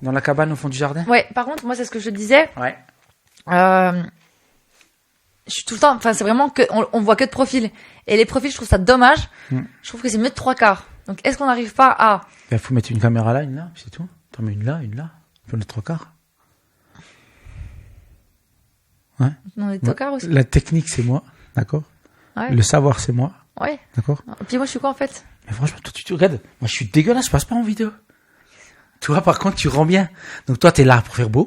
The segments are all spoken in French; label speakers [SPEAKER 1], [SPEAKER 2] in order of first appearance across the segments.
[SPEAKER 1] Dans la cabane au fond du jardin.
[SPEAKER 2] Ouais, par contre, moi, c'est ce que je disais.
[SPEAKER 1] Ouais.
[SPEAKER 2] Je suis tout le temps, enfin, c'est vraiment que, on voit que de profil. Et les profils, je trouve ça dommage. Je trouve que c'est mieux de 3/4. Donc, est-ce qu'on n'arrive pas à...
[SPEAKER 1] Il faut mettre une caméra là, une là, c'est tout. T'en mets une là. Faut le 3/4. Ouais.
[SPEAKER 2] Non, les 3/4 aussi.
[SPEAKER 1] La technique, c'est moi. D'accord.
[SPEAKER 2] Ouais.
[SPEAKER 1] Le savoir, c'est moi.
[SPEAKER 2] Ouais.
[SPEAKER 1] D'accord.
[SPEAKER 2] Et puis moi, je suis quoi, en fait?
[SPEAKER 1] Mais franchement, toi, tu regardes. Moi, je suis dégueulasse, je passe pas en vidéo. Toi, par contre, tu rends bien. Donc, toi, t'es là pour faire beau.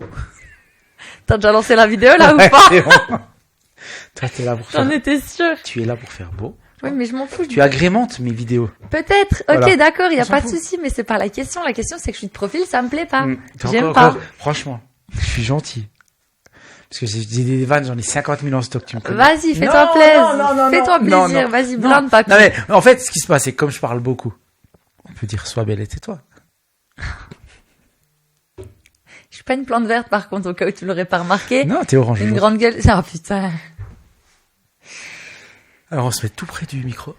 [SPEAKER 2] T'as déjà lancé la vidéo, là,
[SPEAKER 1] Ouais,
[SPEAKER 2] ou pas?
[SPEAKER 1] c'est bon. Toi, t'es là pour faire...
[SPEAKER 2] J'en étais sûre.
[SPEAKER 1] Tu es là pour faire beau.
[SPEAKER 2] Oui, mais je m'en fous.
[SPEAKER 1] Tu agrémentes mes vidéos.
[SPEAKER 2] Peut-être. Ok,
[SPEAKER 1] Voilà.
[SPEAKER 2] d'accord, il y a
[SPEAKER 1] On s'en
[SPEAKER 2] pas de
[SPEAKER 1] fout.
[SPEAKER 2] souci, mais c'est pas la question. La question, c'est que je suis de profil, ça me plaît pas.
[SPEAKER 1] T'es
[SPEAKER 2] J'aime
[SPEAKER 1] encore-
[SPEAKER 2] pas.
[SPEAKER 1] Franchement, je suis gentil. Parce que j'ai des vannes, j'en ai 50 000 en stock, tu me connais.
[SPEAKER 2] Vas-y, fais-toi
[SPEAKER 1] Non,
[SPEAKER 2] plaisir.
[SPEAKER 1] non,
[SPEAKER 2] Fais-toi
[SPEAKER 1] non,
[SPEAKER 2] plaisir.
[SPEAKER 1] non.
[SPEAKER 2] Vas-y,
[SPEAKER 1] Non.
[SPEAKER 2] blinde pas.
[SPEAKER 1] Non, mais en fait, ce qui se passe, c'est que comme je parle beaucoup, on peut dire sois belle et tais-toi.
[SPEAKER 2] Je suis pas une plante verte, par contre, au cas où tu l'aurais pas remarqué.
[SPEAKER 1] Non, t'es orange.
[SPEAKER 2] Une
[SPEAKER 1] vivant.
[SPEAKER 2] grande gueule. Ah, putain.
[SPEAKER 1] Alors, on se met tout près du micro.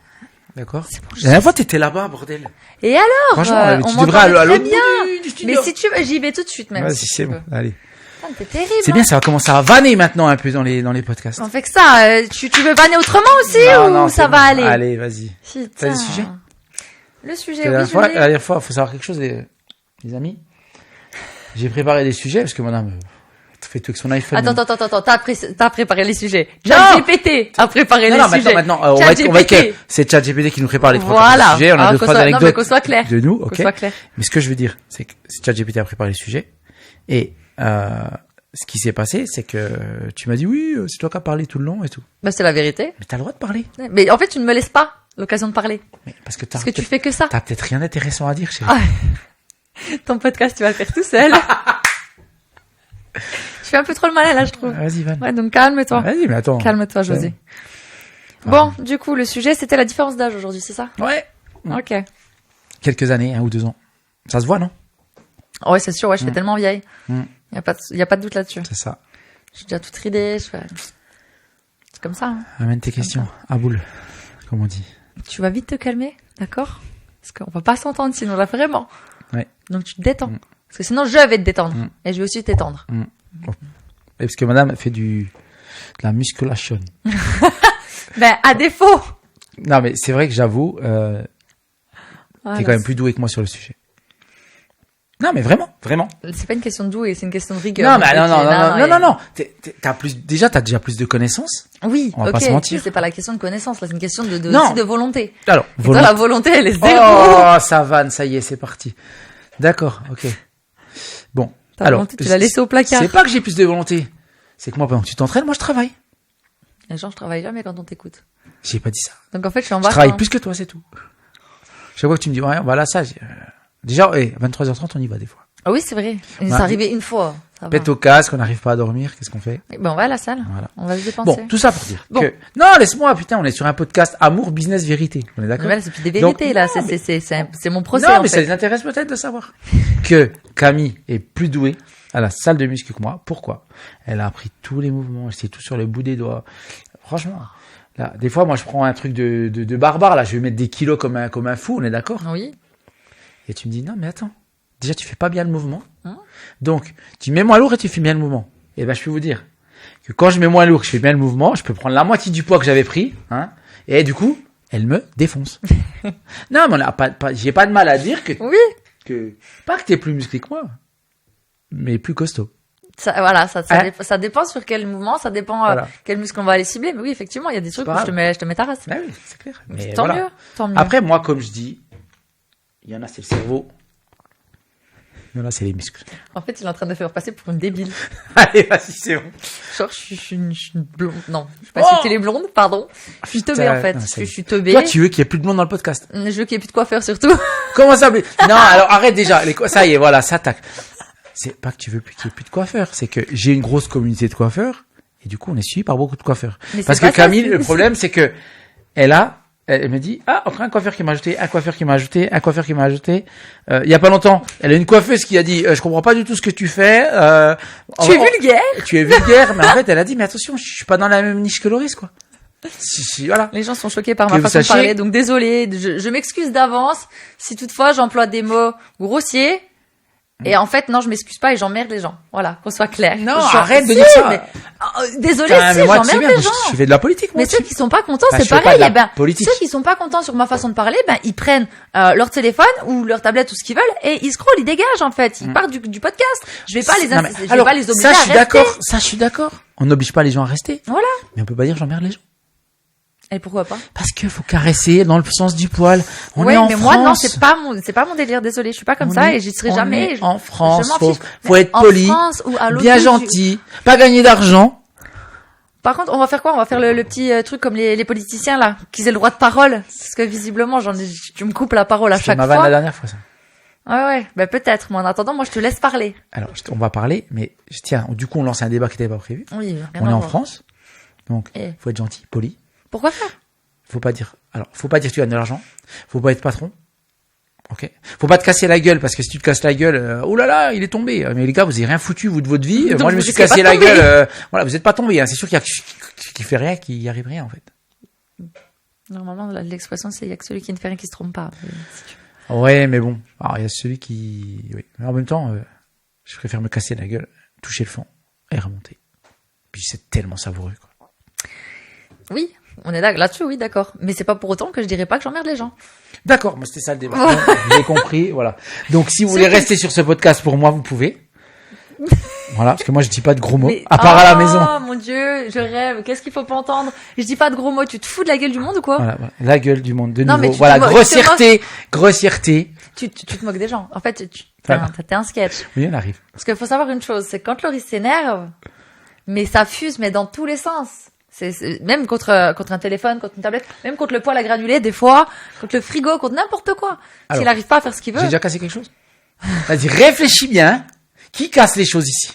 [SPEAKER 1] D'accord?
[SPEAKER 2] C'est bon,
[SPEAKER 1] La dernière fois, t'étais là-bas, bordel.
[SPEAKER 2] Et alors?
[SPEAKER 1] Franchement,
[SPEAKER 2] on
[SPEAKER 1] tu
[SPEAKER 2] m'entendait
[SPEAKER 1] devrais aller à
[SPEAKER 2] très
[SPEAKER 1] l'autre
[SPEAKER 2] bien.
[SPEAKER 1] bout du studio.
[SPEAKER 2] Mais si tu veux, j'y vais tout de suite, même.
[SPEAKER 1] Vas-y,
[SPEAKER 2] si
[SPEAKER 1] c'est
[SPEAKER 2] tu
[SPEAKER 1] bon.
[SPEAKER 2] veux.
[SPEAKER 1] Allez.
[SPEAKER 2] Putain, t'es terrible.
[SPEAKER 1] C'est bien, ça va commencer à vanner maintenant un peu dans les podcasts.
[SPEAKER 2] On fait que ça. Tu veux vanner autrement aussi, ou
[SPEAKER 1] c'est
[SPEAKER 2] ça
[SPEAKER 1] bon.
[SPEAKER 2] va aller?
[SPEAKER 1] Allez, vas-y.
[SPEAKER 2] Putain.
[SPEAKER 1] T'as des sujets?
[SPEAKER 2] Le sujet,
[SPEAKER 1] La
[SPEAKER 2] oui,
[SPEAKER 1] dernière fois, il faut savoir quelque chose, les amis. J'ai préparé des sujets parce que madame fait tout avec son iPhone.
[SPEAKER 2] Attends, t'as préparé les sujets.
[SPEAKER 1] Non.
[SPEAKER 2] ChatGPT a préparé les sujets.
[SPEAKER 1] Maintenant, on va être que c'est ChatGPT qui nous prépare les trois
[SPEAKER 2] Voilà.
[SPEAKER 1] sujets. On a
[SPEAKER 2] Alors,
[SPEAKER 1] deux,
[SPEAKER 2] qu'on
[SPEAKER 1] trois
[SPEAKER 2] soit- non, mais
[SPEAKER 1] anecdotes
[SPEAKER 2] qu'on soit clair.
[SPEAKER 1] de nous,
[SPEAKER 2] Qu'on
[SPEAKER 1] ok.
[SPEAKER 2] soit clair.
[SPEAKER 1] Mais ce que je veux dire, c'est que ChatGPT a préparé les sujets. Et, ce qui s'est passé, c'est que tu m'as dit oui, c'est toi qui as parlé tout le long et tout.
[SPEAKER 2] Bah, c'est la vérité.
[SPEAKER 1] Mais t'as le droit de parler.
[SPEAKER 2] Mais en fait, tu ne me laisses pas l'occasion de parler.
[SPEAKER 1] Mais parce que
[SPEAKER 2] Parce que tu fais que ça.
[SPEAKER 1] t'as peut-être rien d'intéressant à dire, chérie.
[SPEAKER 2] Ah. Ton podcast, tu vas le faire tout seul. Je fais un peu trop le malin, là, je trouve.
[SPEAKER 1] Vas-y, Van.
[SPEAKER 2] Ouais, donc calme-toi.
[SPEAKER 1] Vas-y, mais attends.
[SPEAKER 2] Calme-toi, José. Bon, du coup, le sujet, c'était la différence d'âge aujourd'hui, c'est ça?
[SPEAKER 1] Ouais.
[SPEAKER 2] Ok.
[SPEAKER 1] Quelques années, 1 ou 2 ans. Ça se voit, non?
[SPEAKER 2] Ouais, c'est sûr, ouais, je fais tellement vieille.
[SPEAKER 1] Mm.
[SPEAKER 2] Y a pas de doute là-dessus.
[SPEAKER 1] C'est ça.
[SPEAKER 2] J'ai déjà tout ridé, c'est comme ça, hein.
[SPEAKER 1] Amène tes questions. À boule. Comme on dit.
[SPEAKER 2] Tu vas vite te calmer, d'accord? Parce qu'on va pas s'entendre sinon, là, vraiment.
[SPEAKER 1] Ouais.
[SPEAKER 2] Donc, tu te détends. Parce que sinon, je vais te détendre. Et je vais aussi t'étendre.
[SPEAKER 1] Et parce que madame fait de la musculation.
[SPEAKER 2] Ben, à défaut.
[SPEAKER 1] Non, mais c'est vrai que j'avoue,
[SPEAKER 2] Voilà.
[SPEAKER 1] t'es quand même plus doué que moi sur le sujet. Non, mais vraiment.
[SPEAKER 2] C'est pas une question de doué, c'est une question de rigueur.
[SPEAKER 1] Non, mais non. T'as déjà plus de connaissances.
[SPEAKER 2] Oui,
[SPEAKER 1] On va
[SPEAKER 2] ok.
[SPEAKER 1] pas se mentir.
[SPEAKER 2] Mais c'est pas la question de connaissance, là, c'est une question
[SPEAKER 1] Non.
[SPEAKER 2] aussi de volonté.
[SPEAKER 1] Alors,
[SPEAKER 2] Et toi, la volonté, elle est zéro.
[SPEAKER 1] Oh, ça vanne, ça y est, c'est parti. D'accord, ok. Bon.
[SPEAKER 2] Ta
[SPEAKER 1] Alors,
[SPEAKER 2] volonté, tu l'as laissée au placard.
[SPEAKER 1] c'est pas que j'ai plus de volonté. C'est que moi, pendant que tu t'entraînes, moi, je travaille.
[SPEAKER 2] Les gens, je travaille jamais quand on t'écoute.
[SPEAKER 1] J'ai pas dit ça.
[SPEAKER 2] Donc, en fait, je suis en
[SPEAKER 1] Je
[SPEAKER 2] bas.
[SPEAKER 1] travaille plus que toi, c'est tout. Chaque fois que tu me dis, ouais, on va là, ça, déjà, à 23h30, on y va, des fois.
[SPEAKER 2] Ah oui, c'est vrai. C'est
[SPEAKER 1] Ouais.
[SPEAKER 2] arrivé une fois. Ça va.
[SPEAKER 1] Pète au casque, on n'arrive pas à dormir, qu'est-ce qu'on fait?
[SPEAKER 2] Ben, on va à la salle.
[SPEAKER 1] Voilà.
[SPEAKER 2] On va se dépenser.
[SPEAKER 1] Bon, tout ça pour dire
[SPEAKER 2] Bon.
[SPEAKER 1] que... Non, laisse-moi, putain, on est sur un podcast amour, business, vérité. On est d'accord?
[SPEAKER 2] Mais là, c'est plus des vérités,
[SPEAKER 1] Donc,
[SPEAKER 2] là.
[SPEAKER 1] non, mais-
[SPEAKER 2] C'est mon procès,
[SPEAKER 1] Non,
[SPEAKER 2] en
[SPEAKER 1] mais ça
[SPEAKER 2] fait.
[SPEAKER 1] les intéresse peut-être de savoir que Camille est plus douée à la salle de muscu que moi. Pourquoi? Elle a appris tous les mouvements, elle sait tout sur le bout des doigts. Franchement, là, des fois, moi, je prends un truc de barbare, là, je vais mettre des kilos comme un fou, on est d'accord?
[SPEAKER 2] Oui.
[SPEAKER 1] Et tu me dis, non, mais attends. Déjà, tu fais pas bien le mouvement.
[SPEAKER 2] Hein?
[SPEAKER 1] Donc, tu mets moins lourd et tu fais bien le mouvement. Et ben, je peux vous dire que quand je mets moins lourd, que je fais bien le mouvement, je peux prendre la moitié du poids que j'avais pris, hein. Et du coup, elle me défonce. Non, mais on a j'ai pas de mal à dire
[SPEAKER 2] Oui.
[SPEAKER 1] pas que t'es plus musclé que moi, mais plus costaud.
[SPEAKER 2] Ça, voilà, ça
[SPEAKER 1] Hein?
[SPEAKER 2] ça dépend sur quel mouvement, ça dépend
[SPEAKER 1] Voilà.
[SPEAKER 2] quel muscle on va aller cibler. Mais oui, effectivement, il y a des trucs
[SPEAKER 1] pas
[SPEAKER 2] où je
[SPEAKER 1] grave.
[SPEAKER 2] te mets ta race.
[SPEAKER 1] Ah oui, c'est clair. Mais
[SPEAKER 2] Tant
[SPEAKER 1] voilà.
[SPEAKER 2] mieux, tant mieux.
[SPEAKER 1] Après, moi, comme je dis, il y en a, c'est le cerveau. Il y en a, c'est les muscles.
[SPEAKER 2] En fait, il est en train de faire passer pour une débile.
[SPEAKER 1] Allez, vas-y, c'est bon.
[SPEAKER 2] Genre, je suis une blonde. Non, je sais pas si tu es blonde, pardon. Je suis teubée, en fait.
[SPEAKER 1] Non,
[SPEAKER 2] Je suis teubée.
[SPEAKER 1] Toi, tu veux qu'il y ait plus de monde dans le podcast.
[SPEAKER 2] Je veux qu'il y ait plus de coiffeur, surtout.
[SPEAKER 1] Comment ça? Non, alors arrête déjà. Ça y est, voilà, ça attaque. C'est pas que tu veux plus qu'il y ait plus de coiffeurs, c'est que j'ai une grosse communauté de coiffeurs et du coup, on est suivi par beaucoup de coiffeurs.
[SPEAKER 2] Mais
[SPEAKER 1] Parce
[SPEAKER 2] c'est
[SPEAKER 1] que
[SPEAKER 2] pas ça,
[SPEAKER 1] Camille,
[SPEAKER 2] c'est-
[SPEAKER 1] le problème, c'est que elle a elle me dit, ah, encore un coiffeur qui m'a ajouté, un coiffeur qui m'a ajouté, un coiffeur qui m'a ajouté. Il y a pas longtemps, elle a une coiffeuse qui a dit, je comprends pas du tout ce que tu fais.
[SPEAKER 2] Tu es vulgaire.
[SPEAKER 1] Tu es vulgaire, mais en fait, elle a dit, mais attention, je suis pas dans la même niche que Loris, quoi. Voilà.
[SPEAKER 2] Les gens sont choqués par ma façon de parler, donc désolé, je m'excuse d'avance si toutefois j'emploie des mots grossiers. Et en fait, non, je m'excuse pas et j'emmerde les gens. Voilà, qu'on soit clair.
[SPEAKER 1] Non, arrête de dire ça.
[SPEAKER 2] Mais, désolé, si, j'emmerde les gens.
[SPEAKER 1] Je fais de la politique, moi.
[SPEAKER 2] Mais ceux qui sont pas contents, c'est
[SPEAKER 1] je fais
[SPEAKER 2] pareil.
[SPEAKER 1] pas de la
[SPEAKER 2] Eh
[SPEAKER 1] politique.
[SPEAKER 2] ceux qui sont pas contents sur ma façon de parler, ils prennent leur téléphone ou leur tablette ou ce qu'ils veulent et ils scrollent, ils dégagent en fait. Ils partent du podcast. Je vais pas les obliger à rester.
[SPEAKER 1] Ça, je suis d'accord. On n'oblige pas les gens à rester.
[SPEAKER 2] Voilà.
[SPEAKER 1] Mais on peut pas dire j'emmerde les gens.
[SPEAKER 2] Et pourquoi pas?
[SPEAKER 1] Parce qu'il faut caresser dans le sens du poil. On est en France.
[SPEAKER 2] Moi, non, c'est pas mon délire. Désolé, je suis pas comme ça et j'y serai jamais.
[SPEAKER 1] En France,
[SPEAKER 2] je m'en fiche.
[SPEAKER 1] faut être poli, bien gentil, pas gagner d'argent.
[SPEAKER 2] Par contre, on va faire quoi? On va faire le petit truc comme les politiciens là, qu'ils aient le droit de parole. Parce que visiblement, tu me coupes la parole à chaque fois.
[SPEAKER 1] C'était ma vanne la dernière fois, ça.
[SPEAKER 2] Ouais, peut-être. Mais en attendant, moi, je te laisse parler.
[SPEAKER 1] Alors, on va parler, mais tiens, du coup, on lance un débat qui n'était pas prévu.
[SPEAKER 2] Oui,
[SPEAKER 1] on est en France, donc faut être gentil, poli.
[SPEAKER 2] Pourquoi faire?
[SPEAKER 1] Faut pas dire tu gagnes de l'argent. Faut pas être patron. Ok. Faut pas te casser la gueule parce que si tu te casses la gueule, oh là là, il est tombé. Mais les gars, vous avez rien foutu vous de votre vie.
[SPEAKER 2] Donc
[SPEAKER 1] moi, je me suis cassé la gueule. Voilà, vous êtes pas tombé. Hein. C'est sûr qu'il y a qui fait rien, qui y arrive rien en fait.
[SPEAKER 2] Normalement, l'expression c'est il y a que celui qui ne fait rien qui se trompe pas.
[SPEAKER 1] Ouais, mais bon. Alors il y a celui qui. Oui. Mais en même temps, je préfère me casser la gueule, toucher le fond et remonter. Puis c'est tellement savoureux quoi.
[SPEAKER 2] Oui. On est là-dessus, oui, d'accord. Mais c'est pas pour autant que je dirais pas que j'emmerde les gens.
[SPEAKER 1] D'accord, moi c'était ça le débat. J'ai compris, voilà. Donc si vous voulez rester sur ce podcast pour moi, vous pouvez. Voilà, parce que moi je dis pas de gros mots, à part à la maison.
[SPEAKER 2] Oh mon Dieu, je rêve. Qu'est-ce qu'il faut pas entendre? Je dis pas de gros mots. Tu te fous de la gueule du monde ou quoi?
[SPEAKER 1] Voilà, la gueule du monde de
[SPEAKER 2] non,
[SPEAKER 1] nouveau. Voilà, grossièreté.
[SPEAKER 2] Tu te moques des gens. En fait, t'es un sketch.
[SPEAKER 1] Oui, on arrive.
[SPEAKER 2] Parce qu'il faut savoir une chose, c'est quand Loris s'énerve, mais ça fuse, mais dans tous les sens. C'est même contre un téléphone, contre une tablette, même contre le poêle à granulés des fois, contre le frigo, contre n'importe quoi. S'il n'arrive pas à faire ce qu'il veut.
[SPEAKER 1] J'ai déjà cassé quelque chose. Vas-y, réfléchis bien. Qui casse les choses ici?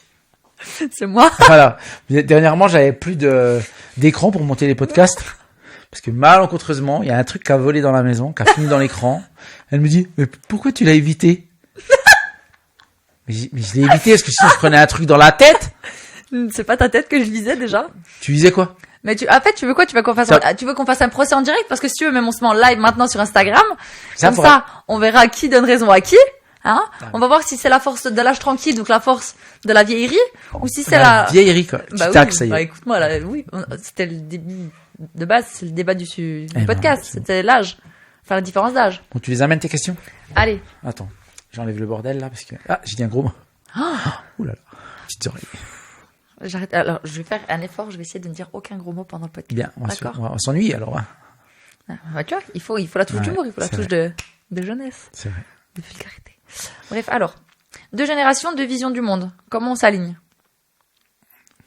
[SPEAKER 2] C'est moi.
[SPEAKER 1] Voilà. Dernièrement, j'avais plus d'écran pour monter les podcasts. Parce que malencontreusement, il y a un truc qui a volé dans la maison, qui a fini dans l'écran. Elle me dit, mais pourquoi tu l'as évité? mais je l'ai évité parce que sinon je prenais un truc dans la tête.
[SPEAKER 2] C'est pas ta tête que je visais déjà.
[SPEAKER 1] Tu visais quoi?
[SPEAKER 2] Mais en fait, tu veux quoi? Tu veux qu'on fasse un procès en direct? Parce que si tu veux, même on se met en live maintenant sur Instagram. Comme ça, on verra qui donne raison à qui. Hein? On va voir si c'est la force de l'âge tranquille, donc la force de la vieillerie, ou si c'est la
[SPEAKER 1] vieillerie, quoi.
[SPEAKER 2] Bah
[SPEAKER 1] oui,
[SPEAKER 2] ça y est. Écoute-moi, là, oui, c'était le début de base, c'est le débat du podcast. C'était l'âge. Enfin, la différence d'âge.
[SPEAKER 1] Bon, tu les amènes tes questions?
[SPEAKER 2] Allez.
[SPEAKER 1] Attends. J'enlève le bordel, là, parce que, j'ai dit un gros mot. Ouh là là. Petite oreille.
[SPEAKER 2] J'arrête. Alors, je vais faire un effort. Je vais essayer de ne dire aucun gros mot pendant le podcast.
[SPEAKER 1] Bien. On s'ennuie, alors.
[SPEAKER 2] Bah, tu vois, il faut la touche d'humour, il faut la touche de jeunesse.
[SPEAKER 1] C'est vrai.
[SPEAKER 2] De vulgarité. Bref, alors. 2 générations, 2 visions du monde. Comment on s'aligne?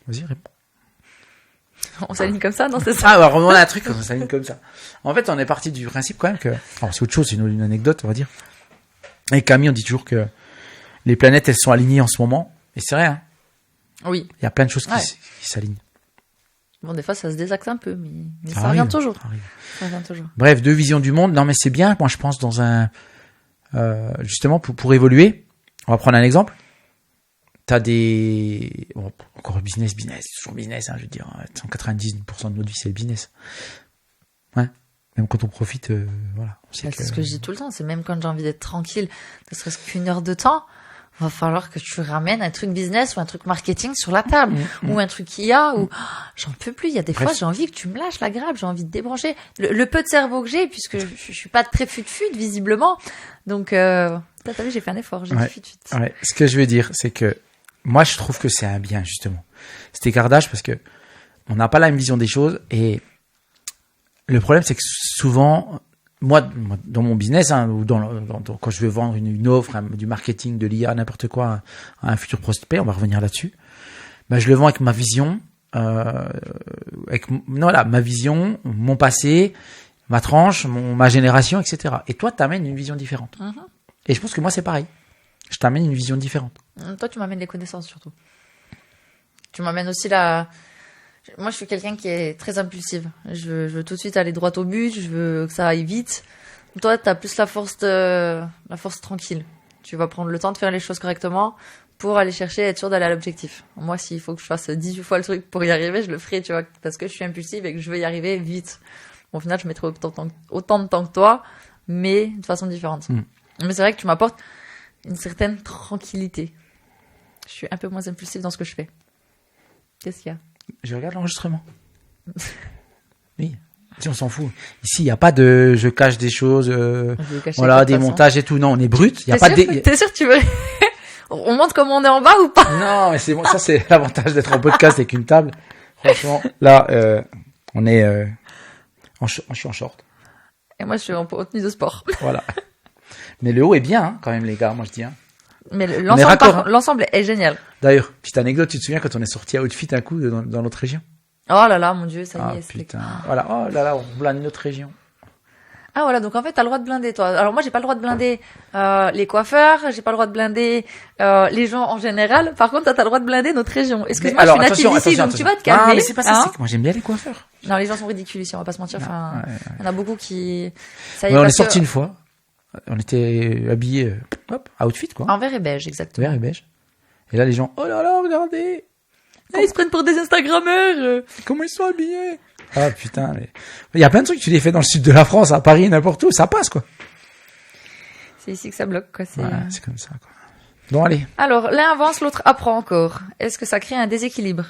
[SPEAKER 1] Vas-y, réponds.
[SPEAKER 2] On s'aligne comme ça, non, c'est ça?
[SPEAKER 1] Ah, alors, on a un truc, on s'aligne comme ça. En fait, on est parti du principe, quand même, que, alors, c'est autre chose, c'est une anecdote, on va dire. Avec Camille, on dit toujours que les planètes, elles sont alignées en ce moment. Et c'est vrai, hein.
[SPEAKER 2] Oui.
[SPEAKER 1] Il y a plein de choses qui s'alignent.
[SPEAKER 2] Bon, des fois, ça se désaxe un peu, mais ça revient toujours. Ça revient toujours.
[SPEAKER 1] Bref, 2 visions du monde. Non, mais c'est bien. Moi, je pense dans un, justement, pour évoluer. On va prendre un exemple. T'as encore business, toujours business, hein, je veux dire. 190% de notre vie, c'est le business. Ouais. Même quand on profite, voilà.
[SPEAKER 2] C'est ce que je dis tout le temps. C'est même quand j'ai envie d'être tranquille, ne serait-ce qu'une heure de temps, va falloir que tu ramènes un truc business ou un truc marketing sur la table, ou un truc IA, ou j'en peux plus. Il y a des fois, j'ai envie que tu me lâches la grappe, j'ai envie de débrancher le peu de cerveau que j'ai, puisque je suis pas très fut visiblement. Donc, t'as vu, j'ai fait un effort, j'ai dit fut.
[SPEAKER 1] Ouais. Ce que je veux dire, c'est que moi, je trouve que c'est un bien, justement. Cet écartage, parce que on n'a pas la même vision des choses, et le problème, c'est que souvent, moi, dans mon business, hein, ou quand je veux vendre une offre, du marketing, de l'IA, n'importe quoi, à un futur prospect, on va revenir là-dessus. Ben, je le vends avec ma vision, ma vision, mon passé, ma tranche, ma génération, etc. Et toi, t'amènes une vision différente. Et je pense que moi, c'est pareil. Je t'amène une vision différente.
[SPEAKER 2] Toi, tu m'amènes les connaissances surtout. Tu m'amènes aussi Moi, je suis quelqu'un qui est très impulsive. Je veux tout de suite aller droit au but. Je veux que ça aille vite. Toi, t'as plus la force tranquille. Tu vas prendre le temps de faire les choses correctement pour aller chercher, être sûr d'aller à l'objectif. Moi, s'il faut que je fasse 18 fois le truc pour y arriver, je le ferai, tu vois, parce que je suis impulsive et que je veux y arriver vite. Au final, je mettrai autant de temps que toi, mais de façon différente. Mais c'est vrai que tu m'apportes une certaine tranquillité. Je suis un peu moins impulsive dans ce que je fais. Qu'est-ce qu'il y a?
[SPEAKER 1] Je regarde l'enregistrement. Oui. Si on s'en fout. Ici, il n'y a pas de je cache des choses, voilà, des montages et tout. Non, on est brut. Il y a pas de.
[SPEAKER 2] T'es sûr que tu veux on montre comment on est en bas ou pas?
[SPEAKER 1] Non, mais c'est bon. Ça, c'est l'avantage d'être en podcast avec une table. Franchement, là, on est je suis en short.
[SPEAKER 2] Et moi, je suis en tenue de sport.
[SPEAKER 1] Voilà. Mais le haut est bien, hein, quand même, les gars. Moi, je dis. Hein.
[SPEAKER 2] Mais l'ensemble est génial.
[SPEAKER 1] D'ailleurs, petite anecdote, tu te souviens quand on est sorti à Outfit un coup dans notre région?
[SPEAKER 2] Oh là là, mon Dieu, ça y est.
[SPEAKER 1] Putain. Voilà. Oh là là, on blinde notre région.
[SPEAKER 2] Ah voilà, donc en fait, t'as le droit de blinder, toi. Alors moi, j'ai pas le droit de blinder les coiffeurs, j'ai pas le droit de blinder les gens en général. Par contre, toi, t'as le droit de blinder notre région. Excuse-moi, je suis native ici, donc tu vas te calmer.
[SPEAKER 1] Ah, mais c'est pas ça, c'est que moi, j'aime bien les coiffeurs.
[SPEAKER 2] Non, les gens sont ridicules ici, on va pas se mentir. Enfin, il y en a beaucoup qui...
[SPEAKER 1] Ça y est, on est sorti une fois. On était habillés, à Outfit, quoi.
[SPEAKER 2] En vert et beige, exactement.
[SPEAKER 1] Vert et beige. Et là, les gens, oh là là, regardez.
[SPEAKER 2] Ils se prennent pour des Instagrammeurs.
[SPEAKER 1] Comment ils sont habillés? Ah, putain, mais. Il y a plein de trucs, tu les fais dans le sud de la France, à Paris, n'importe où, ça passe, quoi.
[SPEAKER 2] C'est ici que ça bloque, quoi.
[SPEAKER 1] Voilà, c'est comme ça, quoi. Bon, allez.
[SPEAKER 2] Alors, l'un avance, l'autre apprend encore. Est-ce que ça crée un déséquilibre?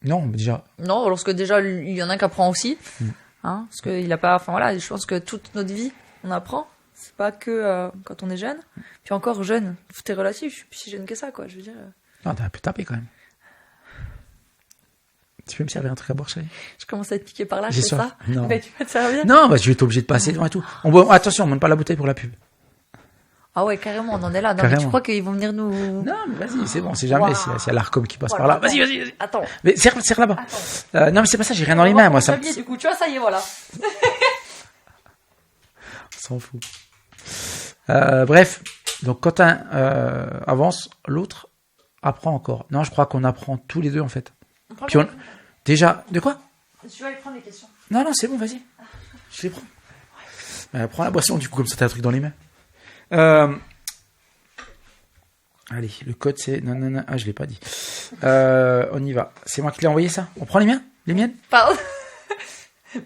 [SPEAKER 1] Non, déjà.
[SPEAKER 2] Non, lorsque déjà, il y en a un qui apprend aussi. Hein, parce qu'il a pas, enfin voilà, je pense que toute notre vie, on apprend. C'est pas que quand on est jeune. Puis encore jeune, tout est relatif. Je suis plus si jeune que ça, quoi. Je veux dire.
[SPEAKER 1] Non, t'as un peu tapé quand même. Tu peux me servir un truc à boire, chérie?
[SPEAKER 2] Je commence à être piqué par là,
[SPEAKER 1] J'ai
[SPEAKER 2] c'est
[SPEAKER 1] soif.
[SPEAKER 2] ça?
[SPEAKER 1] Non.
[SPEAKER 2] Ben, tu vas te servir?
[SPEAKER 1] Non, bah, je vais être obligé de passer devant et tout. Attention, on monte pas la bouteille pour la pub.
[SPEAKER 2] Ah ouais, carrément, on en est là. Non, mais tu crois qu'ils vont venir nous...
[SPEAKER 1] Non, mais vas-y, c'est bon, c'est jamais, s'il y a l'Arcom qui passe par là. Vas-y.
[SPEAKER 2] Attends.
[SPEAKER 1] Mais serre là-bas. Non, mais c'est pas ça, j'ai rien dans les mains, moi, ça.
[SPEAKER 2] Du coup, tu vois, ça y est, voilà.
[SPEAKER 1] On s'en fout. Bref. Donc, quand un avance, l'autre apprend encore. Non, je crois qu'on apprend tous les deux, en fait. Puis déjà, de quoi?
[SPEAKER 2] Je vais aller prendre les questions.
[SPEAKER 1] Non, c'est bon, vas-y. Je les prends. Prends la boisson, du coup, comme ça, t'as un truc dans les mains. Allez, le code, c'est... Non. Ah, je l'ai pas dit. On y va. C'est moi qui l'ai envoyé, ça? On prend les miens? Les miennes?
[SPEAKER 2] Pardon.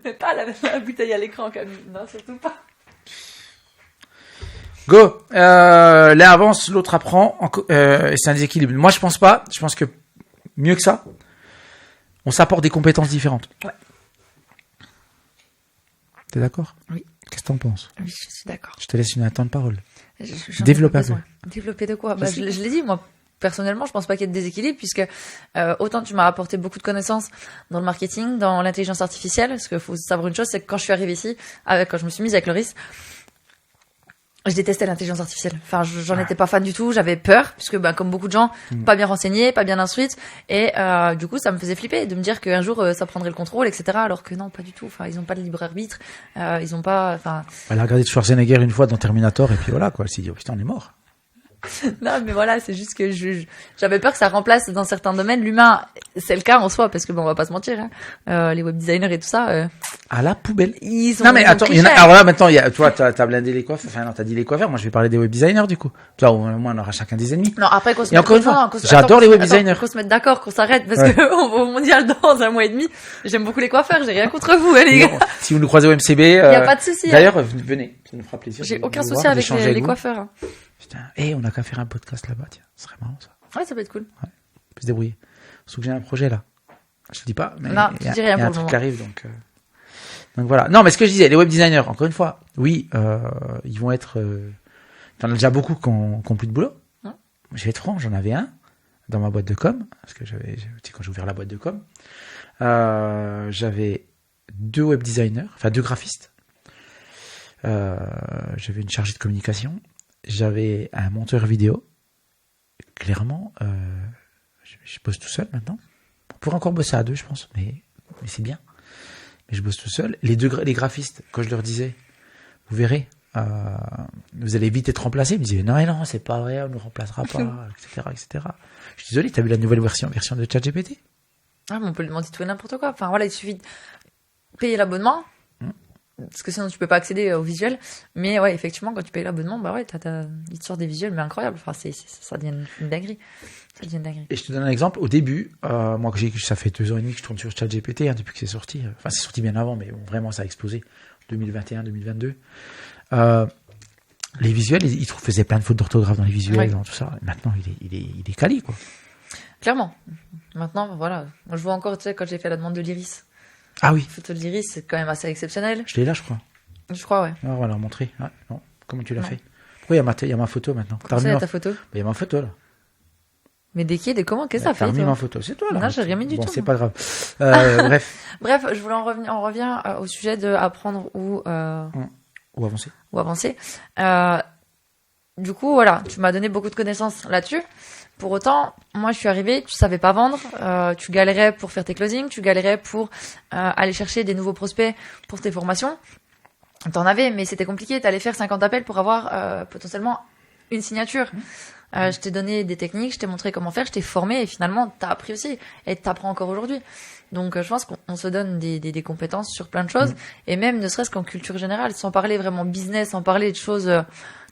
[SPEAKER 2] Mais pas la bouteille à l'écran, Camille. Non, surtout pas.
[SPEAKER 1] Go. L'un avance, l'autre apprend. Et c'est un déséquilibre. Moi, je pense pas. Je pense que mieux que ça, on s'apporte des compétences différentes.
[SPEAKER 2] Ouais.
[SPEAKER 1] T'es d'accord?
[SPEAKER 2] Oui.
[SPEAKER 1] Qu'est-ce que t'en penses?
[SPEAKER 2] Oui, je suis d'accord.
[SPEAKER 1] Je te laisse un temps de parole.
[SPEAKER 2] Développer un peu. Développer de quoi? Je l'ai dit, moi. Personnellement, je pense pas qu'il y ait de déséquilibre puisque autant tu m'as apporté beaucoup de connaissances dans le marketing, dans l'intelligence artificielle. Parce qu'il faut savoir une chose, c'est que quand je suis arrivée ici, quand je me suis mise avec Loris, je détestais l'intelligence artificielle. Enfin, j'en étais pas fan du tout. J'avais peur, puisque comme beaucoup de gens, pas bien renseignés, pas bien instruites, et du coup, ça me faisait flipper de me dire qu'un jour, ça prendrait le contrôle, etc. Alors que non, pas du tout. Enfin, ils ont pas de libre arbitre. Ils ont pas. Enfin.
[SPEAKER 1] Elle a regardé Schwarzenegger une fois dans Terminator, et puis voilà quoi. Elle s'est dit oh, putain, on est mort.
[SPEAKER 2] Non, mais voilà, c'est juste que j'avais peur que ça remplace dans certains domaines l'humain. C'est le cas en soi, parce que on va pas se mentir, hein. Les web designers et tout ça.
[SPEAKER 1] À la poubelle.
[SPEAKER 2] Ils ont.
[SPEAKER 1] Non mais attends, alors là maintenant, toi, t'as blindé les coiffeurs. Enfin non, t'as dit les coiffeurs. Moi, je vais parler des web designers du coup. Toi, au moins, on aura chacun des ennemis.
[SPEAKER 2] Non, après qu'on se
[SPEAKER 1] et encore une fois, j'adore les web designers.
[SPEAKER 2] Qu'on se mette d'accord, qu'on s'arrête, parce que on va au mondial dans 1 mois et demi. J'aime beaucoup les coiffeurs. J'ai rien contre vous, les gars.
[SPEAKER 1] Si vous nous croisez au MCB,
[SPEAKER 2] y a pas de souci.
[SPEAKER 1] D'ailleurs, venez, ça nous fera plaisir.
[SPEAKER 2] J'ai aucun souci avec les coiffeurs. Hein.
[SPEAKER 1] Putain, on a qu'à faire un podcast là-bas, tiens, ce serait marrant ça.
[SPEAKER 2] Ouais, ça peut être cool.
[SPEAKER 1] Ouais, on peut se débrouiller. Sauf que j'ai un projet là. Je te dis pas, mais
[SPEAKER 2] il y a un
[SPEAKER 1] truc qui arrive, donc voilà. Non, mais ce que je disais, les web designers, encore une fois, oui, ils vont être. T'en as déjà beaucoup qui ont plus de boulot.
[SPEAKER 2] Hein?
[SPEAKER 1] Je vais être franc, j'en avais un dans ma boîte de com, parce que quand j'ai ouvert la boîte de com, j'avais 2 web designers, enfin 2 graphistes. J'avais une chargée de communication. J'avais un monteur vidéo. Clairement, je bosse tout seul maintenant. On pourrait encore bosser à 2, je pense, mais c'est bien. Mais je bosse tout seul. Les graphistes, quand je leur disais, vous verrez, vous allez vite être remplacés, ils me disaient, non, c'est pas vrai, on ne nous remplacera pas, etc. Je suis désolé, t'as vu la nouvelle version de ChatGPT?
[SPEAKER 2] Ah, mais on peut lui demander tout et n'importe quoi. Enfin, voilà, il suffit de payer l'abonnement. Parce que sinon, tu peux pas accéder au visuel. Mais ouais, effectivement, quand tu payes l'abonnement, bah ouais, il te sort des visuels, mais incroyables. Enfin, ça devient une dinguerie. Ça devient une dinguerie.
[SPEAKER 1] Et je te donne un exemple. Au début, moi, ça fait 2 ans et demi que je tourne sur ChatGPT, hein, depuis que c'est sorti. Enfin, c'est sorti bien avant, mais bon, vraiment, ça a explosé. 2021, 2022. Les visuels, il faisait plein de fautes d'orthographe dans les visuels,
[SPEAKER 2] Ouais.
[SPEAKER 1] dans tout ça. Maintenant, il est quali, quoi.
[SPEAKER 2] Clairement. Maintenant, voilà. Moi, je vois encore, tu sais, quand j'ai fait la demande de l'iris.
[SPEAKER 1] Ah oui,
[SPEAKER 2] La photo de l'iris, c'est quand même assez exceptionnel.
[SPEAKER 1] je l'ai là, je crois.
[SPEAKER 2] Je crois, ouais.
[SPEAKER 1] Ah, on va la montrer. Ah, non. Comment tu l'as
[SPEAKER 2] Non.
[SPEAKER 1] fait? Pourquoi il y a ma photo maintenant?
[SPEAKER 2] Comment ça, il y a ta photo?
[SPEAKER 1] Il y a ma photo, là.
[SPEAKER 2] Mais des qui, des comment? Qu'est-ce que ça
[SPEAKER 1] T'as
[SPEAKER 2] fait,
[SPEAKER 1] remis
[SPEAKER 2] toi?
[SPEAKER 1] ma photo. C'est toi, là.
[SPEAKER 2] Non, j'ai rien mis du
[SPEAKER 1] bon,
[SPEAKER 2] tout.
[SPEAKER 1] c'est pas grave. Bref.
[SPEAKER 2] Bref, je voulais en revenir. On revient au sujet de apprendre
[SPEAKER 1] Ou avancer.
[SPEAKER 2] ou avancer. Du coup, voilà, tu m'as donné beaucoup de connaissances là-dessus. Pour autant, moi, je suis arrivée, tu savais pas vendre, tu galérais pour faire tes closings, tu galérais pour aller chercher des nouveaux prospects pour tes formations. T'en avais, mais c'était compliqué. T'allais faire 50 appels pour avoir potentiellement une signature. Je t'ai donné des techniques, je t'ai montré comment faire, je t'ai formé et finalement, t'as appris aussi et t'apprends encore aujourd'hui. Donc, je pense qu'on se donne des compétences sur plein de choses et même ne serait-ce qu'en culture générale, sans parler vraiment business, sans parler de choses.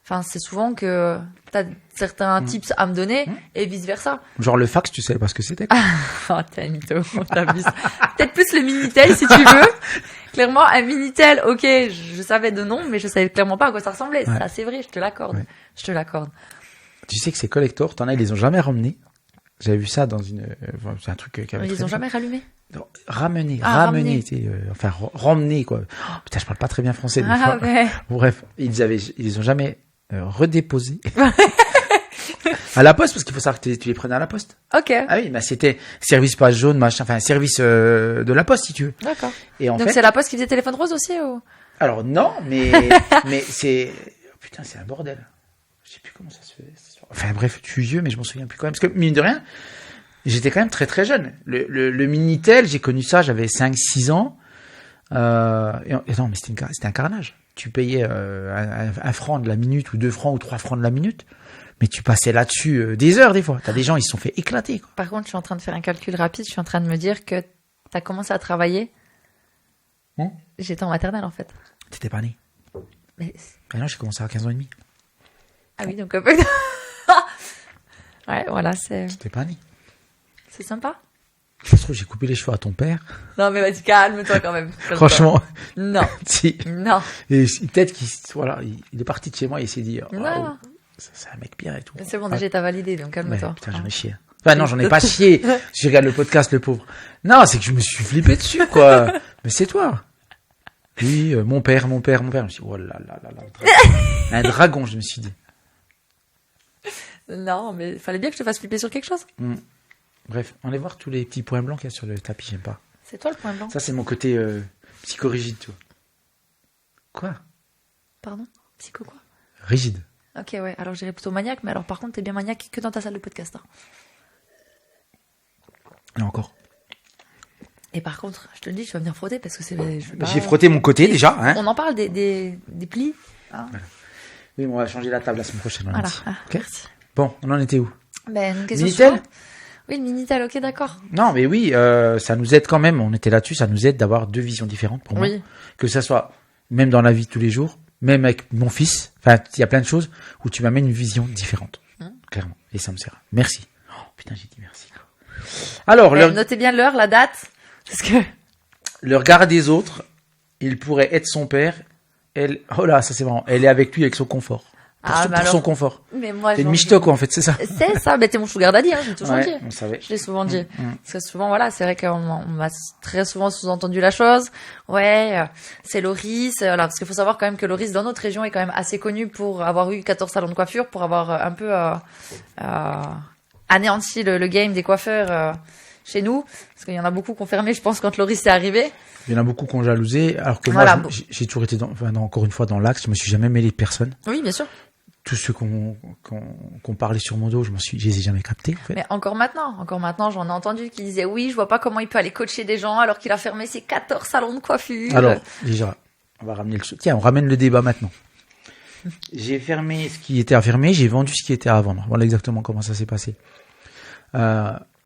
[SPEAKER 2] Enfin, c'est souvent que t'as certains tips à me donner et vice versa.
[SPEAKER 1] Genre le fax, tu savais pas ce que c'était.
[SPEAKER 2] Oh, t'es un mytho, on t'abuse. Peut-être plus le Minitel si tu veux. Clairement, un Minitel, ok, je savais de nom, mais je savais clairement pas à quoi ça ressemblait.
[SPEAKER 1] Ouais.
[SPEAKER 2] Ça, c'est vrai, je te l'accorde.
[SPEAKER 1] Ouais.
[SPEAKER 2] Je te l'accorde.
[SPEAKER 1] Tu sais que c'est collector, t'en as, ils les ont jamais ramenés. J'avais vu ça dans une, c'est un truc qui avait
[SPEAKER 2] Ils
[SPEAKER 1] très
[SPEAKER 2] ont
[SPEAKER 1] bien.
[SPEAKER 2] jamais rallumé.
[SPEAKER 1] Non, ramené,
[SPEAKER 2] ramené.
[SPEAKER 1] tu sais, enfin, ramené, quoi. Oh, putain, je parle pas très bien français, des
[SPEAKER 2] Ah
[SPEAKER 1] fois.
[SPEAKER 2] ouais.
[SPEAKER 1] Bref, ils les ont jamais redéposés. À la poste, parce qu'il faut savoir que tu les prenais à la poste.
[SPEAKER 2] Ok,
[SPEAKER 1] Ah oui, bah c'était service page jaune, machin, enfin, service de la poste, si tu veux.
[SPEAKER 2] d'accord.
[SPEAKER 1] Et en
[SPEAKER 2] Donc
[SPEAKER 1] fait,
[SPEAKER 2] c'est la poste qui faisait téléphone rose aussi ou...
[SPEAKER 1] alors non, mais, mais c'est, putain, c'est un bordel. Je sais plus comment ça se fait. Enfin bref, je suis vieux, mais je m'en souviens plus quand même. Parce que, mine de rien, j'étais quand même très très jeune. Le Minitel, j'ai connu ça, j'avais 5-6 ans. Et non, mais c'était un carnage. Tu payais 1 franc de la minute, ou 2 francs, ou 3 francs de la minute. Mais tu passais là-dessus des heures, des fois. T'as des gens, ils se sont fait éclater, quoi.
[SPEAKER 2] Par contre, je suis en train de faire un calcul rapide. Je suis en train de me dire que t'as commencé à travailler. J'étais en maternelle, en fait.
[SPEAKER 1] T'étais pas né.
[SPEAKER 2] Mais...
[SPEAKER 1] Ah non, j'ai commencé à 15 ans et demi.
[SPEAKER 2] Ah oui, donc un peu... Ouais, voilà, c'est
[SPEAKER 1] T'étais pas né.
[SPEAKER 2] sympa.
[SPEAKER 1] Ça se trouve, j'ai coupé les cheveux à ton père.
[SPEAKER 2] Non, mais vas-y, calme-toi quand même. Calme-toi.
[SPEAKER 1] Franchement.
[SPEAKER 2] Non,
[SPEAKER 1] Si.
[SPEAKER 2] non.
[SPEAKER 1] Et peut-être il est parti de chez moi et il s'est dit,
[SPEAKER 2] Non.
[SPEAKER 1] c'est un mec bien et tout.
[SPEAKER 2] C'est bon, déjà, t'as validé, donc
[SPEAKER 1] Ouais,
[SPEAKER 2] calme-toi.
[SPEAKER 1] putain, j'en ai chié. Enfin, non, j'en ai pas chié. Je regarde le podcast, le pauvre. Non, c'est que je me suis flippé dessus, quoi. Mais c'est toi. Oui, mon père. Je me suis dit, oh là là là là. Un dragon, je me suis dit.
[SPEAKER 2] Non, mais fallait bien que je te fasse flipper sur quelque chose.
[SPEAKER 1] Bref, on va voir tous les petits points blancs qu'il y a sur le tapis, j'aime pas.
[SPEAKER 2] C'est toi le point blanc.
[SPEAKER 1] Ça, c'est mon côté psychorigide, tu vois. Quoi?
[SPEAKER 2] Pardon? Psycho quoi?
[SPEAKER 1] Rigide.
[SPEAKER 2] Ok, ouais, alors j'irais plutôt maniaque, mais alors par contre, t'es bien maniaque que dans ta salle de podcast. Hein.
[SPEAKER 1] Là encore.
[SPEAKER 2] Et par contre, je te le dis, je vais venir frotter parce que c'est. je veux pas-
[SPEAKER 1] J'ai frotté mon côté déjà, hein.
[SPEAKER 2] On en parle des plis. Hein.
[SPEAKER 1] Oui, on va changer la table la semaine prochaine. on a
[SPEAKER 2] Voilà.
[SPEAKER 1] dit.
[SPEAKER 2] Ah,
[SPEAKER 1] Ok.
[SPEAKER 2] merci.
[SPEAKER 1] Bon, on en était où?
[SPEAKER 2] Ben, une question
[SPEAKER 1] Minitel?
[SPEAKER 2] suivante. Oui, le Minitel, ok, d'accord.
[SPEAKER 1] Non, mais oui, ça nous aide quand même. On était là-dessus, ça nous aide d'avoir 2 visions différentes pour moi.
[SPEAKER 2] Oui.
[SPEAKER 1] Que ça soit même dans la vie de tous les jours, même avec mon fils. Enfin, il y a plein de choses où tu m'amènes une vision différente. Clairement. Et ça me sert. Merci. Oh, putain, j'ai dit merci. Alors,
[SPEAKER 2] Notez bien l'heure, la date. Parce que.
[SPEAKER 1] le regard des autres, il pourrait être son père. Elle, oh là, ça c'est marrant. Elle est avec lui avec son confort. Pour,
[SPEAKER 2] Ah,
[SPEAKER 1] son,
[SPEAKER 2] mais
[SPEAKER 1] pour
[SPEAKER 2] alors-
[SPEAKER 1] son confort.
[SPEAKER 2] Mais moi,
[SPEAKER 1] C'est une
[SPEAKER 2] j'en-
[SPEAKER 1] michto, quoi, en fait, c'est ça.
[SPEAKER 2] C'est ça, ben t'es mon sugar daddy, hein, j'ai toujours dit.
[SPEAKER 1] Ouais, on savait.
[SPEAKER 2] Je l'ai souvent dit. Parce que souvent, voilà, c'est vrai qu'on m'a très souvent sous-entendu la chose. Ouais, c'est Loris. Voilà, parce qu'il faut savoir quand même que Loris, dans notre région, est quand même assez connu pour avoir eu 14 salons de coiffure, pour avoir un peu anéanti le game des coiffeurs chez nous. Parce qu'il y en a beaucoup qui ont fermé, je pense, quand Loris est arrivé.
[SPEAKER 1] Il y en a beaucoup qui ont jalousé, alors que
[SPEAKER 2] Voilà,
[SPEAKER 1] moi,
[SPEAKER 2] bon.
[SPEAKER 1] j'ai toujours été encore une fois dans l'axe. Je me suis jamais mêlé de personne.
[SPEAKER 2] Oui, bien sûr.
[SPEAKER 1] Tous ceux qu'on parlait sur mon dos, je les ai jamais captés, en fait.
[SPEAKER 2] Mais encore maintenant, j'en ai entendu qui disaient oui, je vois pas comment il peut aller coacher des gens alors qu'il a fermé ses 14 salons de coiffure.
[SPEAKER 1] Alors, déjà, on va ramener tiens, on ramène le débat maintenant. J'ai fermé ce qui était à fermer, j'ai vendu ce qui était à vendre. Voilà exactement comment ça s'est passé.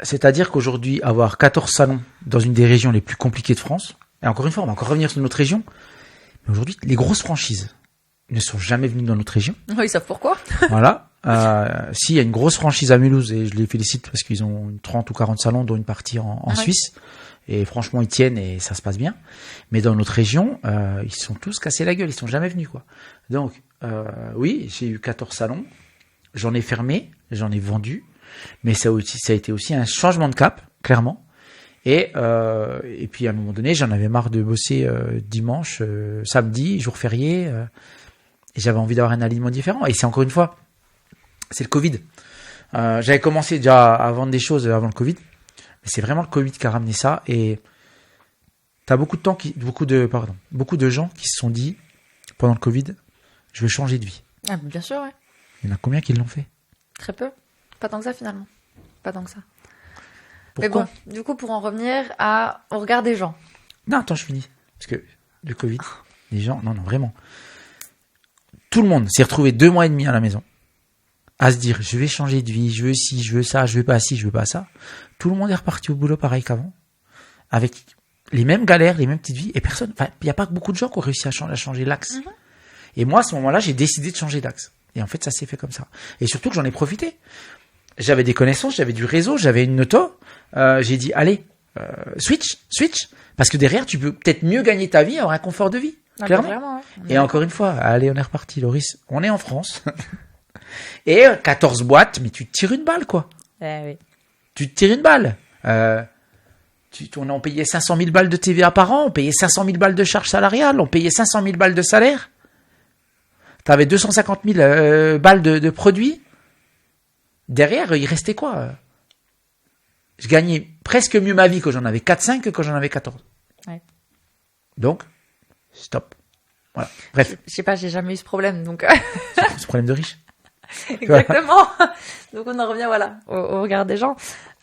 [SPEAKER 1] C'est-à-dire qu'aujourd'hui, avoir 14 salons dans une des régions les plus compliquées de France, et encore une fois, on va encore revenir sur notre région, mais aujourd'hui, les grosses franchises ne sont jamais venues dans notre région.
[SPEAKER 2] Oui, ils savent pourquoi.
[SPEAKER 1] Voilà. S'il y a une grosse franchise à Mulhouse, et je les félicite parce qu'ils ont 30 ou 40 salons, dont une partie en Suisse, et franchement, ils tiennent et ça se passe bien. Mais dans notre région, ils sont tous cassés la gueule, ils sont jamais venus, quoi. Donc, oui, j'ai eu 14 salons, j'en ai fermé, j'en ai vendu, mais ça a été aussi un changement de cap, clairement. Et puis à un moment donné, j'en avais marre de bosser dimanche, samedi, jour férié, et j'avais envie d'avoir un alignement différent. Et c'est encore une fois, c'est le Covid. J'avais commencé déjà à vendre des choses avant le Covid, mais c'est vraiment le Covid qui a ramené ça. Et t'as beaucoup de gens qui se sont dit pendant le Covid, je veux changer de vie.
[SPEAKER 2] Ah, bien sûr, ouais.
[SPEAKER 1] Il y en a combien qui l'ont fait?
[SPEAKER 2] Très peu. Pas tant que ça finalement. Pas tant que ça.
[SPEAKER 1] Pourquoi?
[SPEAKER 2] Mais bon, du coup, pour en revenir au regard des gens.
[SPEAKER 1] Non, attends, je finis. Parce que le Covid, les gens, non, vraiment. Tout le monde s'est retrouvé 2 mois et demi à la maison à se dire, je vais changer de vie, je veux ci, je veux ça, je veux pas ci, je veux pas ça. Tout le monde est reparti au boulot pareil qu'avant, avec les mêmes galères, les mêmes petites vies, et personne, enfin, il n'y a pas beaucoup de gens qui ont réussi à changer l'axe. Mm-hmm. Et moi, à ce moment-là, j'ai décidé de changer d'axe. Et en fait, ça s'est fait comme ça. Et surtout que j'en ai profité. J'avais des connaissances, j'avais du réseau, j'avais une auto. J'ai dit, allez, switch. Parce que derrière, tu peux peut-être mieux gagner ta vie, avoir un confort de vie.
[SPEAKER 2] Ah,
[SPEAKER 1] clairement.
[SPEAKER 2] Ouais.
[SPEAKER 1] Et encore une fois, allez, on est reparti, Loris. On est en France. Et 14 boîtes, mais tu te tires une balle, quoi.
[SPEAKER 2] Oui.
[SPEAKER 1] Tu te tires une balle. On payait 500 000 balles de TVA par an, on payait 500 000 balles de charges salariales, on payait 500 000 balles de salaire. T'avais 250 000 balles de produits. Derrière, il restait quoi? Je gagnais presque mieux ma vie quand j'en avais 4-5 que quand j'en avais 14.
[SPEAKER 2] Ouais.
[SPEAKER 1] Donc, stop. Voilà. Bref.
[SPEAKER 2] Je sais pas, j'ai jamais eu ce problème, donc.
[SPEAKER 1] Ce problème de riche.
[SPEAKER 2] Exactement. Donc on en revient, voilà, au regard des gens.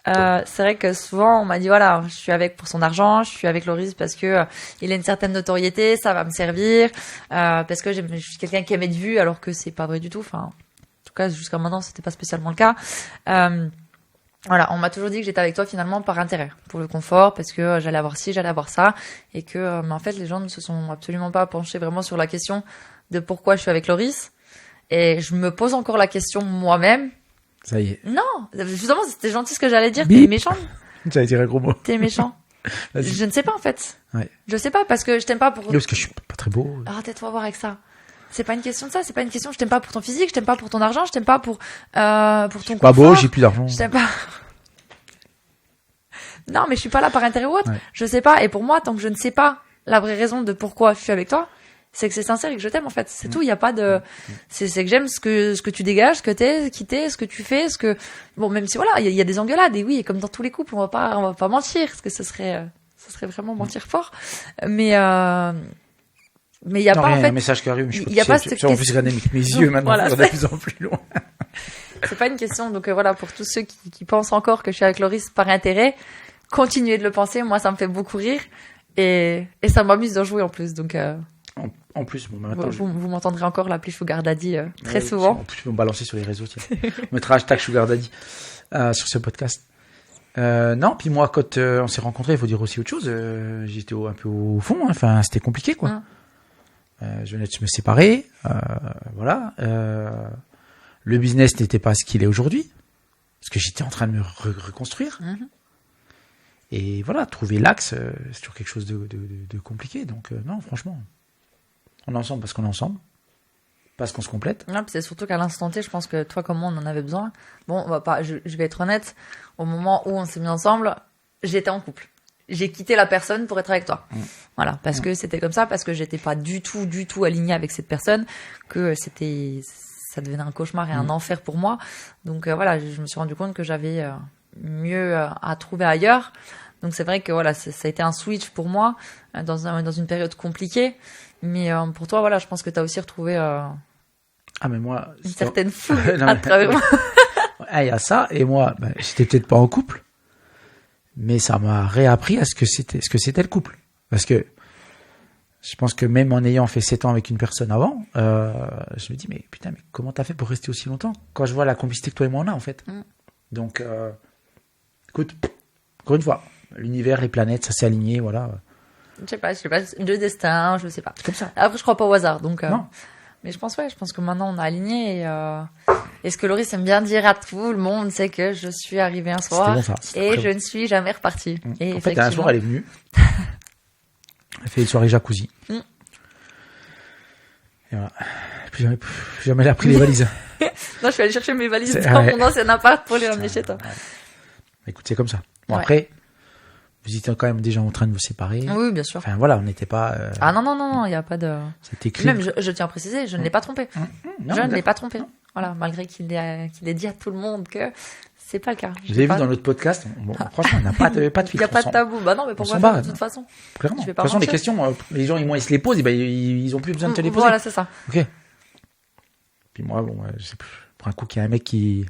[SPEAKER 2] C'est vrai que souvent on m'a dit voilà, je suis avec pour son argent, je suis avec Loris parce que il a une certaine notoriété, ça va me servir, parce que je suis quelqu'un qui aime être vu, alors que c'est pas vrai du tout. Enfin, en tout cas jusqu'à maintenant c'était pas spécialement le cas. Voilà, on m'a toujours dit que j'étais avec toi finalement par intérêt, pour le confort, parce que j'allais avoir ci, j'allais avoir ça, et que mais en fait les gens ne se sont absolument pas penchés vraiment sur la question de pourquoi je suis avec Loris. Et je me pose encore la question moi-même.
[SPEAKER 1] Ça y est.
[SPEAKER 2] Non, justement, c'était gentil ce que j'allais dire.
[SPEAKER 1] Bip.
[SPEAKER 2] T'es méchant.
[SPEAKER 1] J'allais dire un gros mot.
[SPEAKER 2] T'es méchant. Je ne sais pas en fait.
[SPEAKER 1] Ouais.
[SPEAKER 2] Je sais pas parce que je t'aime pas pour.
[SPEAKER 1] Oui, parce que je suis pas très beau.
[SPEAKER 2] Arrête-toi voir avec ça. C'est pas une question de ça. C'est pas une question. Je t'aime pas pour ton physique. Je t'aime pas pour ton argent. Je t'aime pas pour ton confort.
[SPEAKER 1] Pas beau, j'ai plus d'argent.
[SPEAKER 2] Je t'aime pas. Non, mais je suis pas là par intérêt ou autre.
[SPEAKER 1] Ouais.
[SPEAKER 2] Je sais pas. Et pour moi, tant que je ne sais pas la vraie raison de pourquoi je suis avec toi, c'est que c'est sincère et que je t'aime en fait. C'est tout. Il y a pas de. C'est que j'aime ce que tu dégages, ce que t'es, qui t'es, ce que tu fais, ce que. Bon, même si voilà, il y a des engueulades et oui, et comme dans tous les couples, on va pas mentir, parce que ce serait vraiment mentir fort. Mais il y a pas en fait.
[SPEAKER 1] Un message qui arrive.
[SPEAKER 2] Il y a pas cette question.
[SPEAKER 1] En plus, regardez mes yeux maintenant.
[SPEAKER 2] Voilà,
[SPEAKER 1] on va de plus en plus loin.
[SPEAKER 2] C'est pas une question. Donc voilà, pour tous ceux qui pensent encore que je suis avec Loris par intérêt, continuez de le penser. Moi, ça me fait beaucoup rire et ça m'amuse d'en jouer en plus. Donc.
[SPEAKER 1] En plus, bon, maintenant,
[SPEAKER 2] vous m'entendrez encore l'appeler Sugar Daddy très souvent.
[SPEAKER 1] En plus, je vais me balancer sur les réseaux. Tiens. On mettra hashtag Sugar Daddy sur ce podcast. Non, puis moi, quand on s'est rencontrés, il faut dire aussi autre chose. J'étais un peu au fond. Hein. Enfin, c'était compliqué, quoi. Je venais de me séparer. Voilà. Le business n'était pas ce qu'il est aujourd'hui. Parce que j'étais en train de me reconstruire. Et voilà, trouver l'axe, c'est toujours quelque chose de compliqué. Donc, non, franchement. On est ensemble parce qu'on est ensemble, parce qu'on se complète.
[SPEAKER 2] Non, puis c'est surtout qu'à l'instant T, je pense que toi comme moi, on en avait besoin. Bon, on va pas. Je vais être honnête. Au moment où on s'est mis ensemble, j'étais en couple. J'ai quitté la personne pour être avec toi. Voilà, parce que c'était comme ça, parce que j'étais pas du tout alignée avec cette personne, que ça devenait un cauchemar et un enfer pour moi. Donc voilà, je me suis rendu compte que j'avais mieux à trouver ailleurs. Donc c'est vrai que voilà, ça a été un switch pour moi dans une période compliquée. Mais pour toi, voilà, je pense que tu as aussi retrouvé
[SPEAKER 1] mais moi,
[SPEAKER 2] une certaine fougue à travers moi.
[SPEAKER 1] Il y a ça. Et moi, j'étais peut-être pas en couple, mais ça m'a réappris à ce que c'était le couple. Parce que je pense que même en ayant fait 7 ans avec une personne avant, je me dis, mais putain, mais comment t'as fait pour rester aussi longtemps quand je vois la complicité que toi et moi on a, en fait. Donc, Écoute, encore une fois, l'univers, les planètes, ça s'est aligné, voilà.
[SPEAKER 2] Je sais pas, le destin, je sais pas.
[SPEAKER 1] C'est comme ça.
[SPEAKER 2] Après, je crois pas au hasard, donc.
[SPEAKER 1] Non.
[SPEAKER 2] Mais je pense que maintenant on a aligné et ce que Loris aime bien dire à tout le monde, c'est que je suis arrivée un soir
[SPEAKER 1] Bon, ça.
[SPEAKER 2] et je ne suis jamais repartie. Et
[SPEAKER 1] En fait, un soir, elle est venue. Elle fait une soirée jacuzzi. Et voilà. Plus jamais elle a pris les valises.
[SPEAKER 2] Non, je suis allée chercher mes valises
[SPEAKER 1] C'est-
[SPEAKER 2] dans
[SPEAKER 1] ouais.
[SPEAKER 2] mon ancien appart pour les ramener chez toi.
[SPEAKER 1] Ouais. Écoute, c'est comme ça. Bon,
[SPEAKER 2] Ouais.
[SPEAKER 1] après, vous étiez quand même déjà en train de vous séparer.
[SPEAKER 2] Oui, bien sûr.
[SPEAKER 1] Enfin, voilà, on n'était pas...
[SPEAKER 2] Ah non, il n'y a pas de...
[SPEAKER 1] C'était écrit.
[SPEAKER 2] Même, je tiens à préciser, je ne l'ai pas trompé.
[SPEAKER 1] Non,
[SPEAKER 2] Je ne l'ai
[SPEAKER 1] d'accord.
[SPEAKER 2] pas trompé. Voilà, malgré qu'il ait dit à tout le monde que c'est pas le cas.
[SPEAKER 1] Vous avez vu dans notre podcast, bon, franchement, on n'a pas de
[SPEAKER 2] Il
[SPEAKER 1] filtre.
[SPEAKER 2] n'y a pas
[SPEAKER 1] on
[SPEAKER 2] de tabou. Bah non, mais pourquoi
[SPEAKER 1] s'en
[SPEAKER 2] faire,
[SPEAKER 1] bat,
[SPEAKER 2] de toute façon?
[SPEAKER 1] Clairement.
[SPEAKER 2] Je
[SPEAKER 1] De
[SPEAKER 2] vais
[SPEAKER 1] toute
[SPEAKER 2] pas
[SPEAKER 1] façon, les
[SPEAKER 2] mentir.
[SPEAKER 1] questions, les gens, ils se les posent, et ben, ils ont plus besoin de te les poser.
[SPEAKER 2] Voilà, c'est ça.
[SPEAKER 1] Ok. Puis moi, bon, je sais plus. Pour un coup, qu'il y a un mec qui...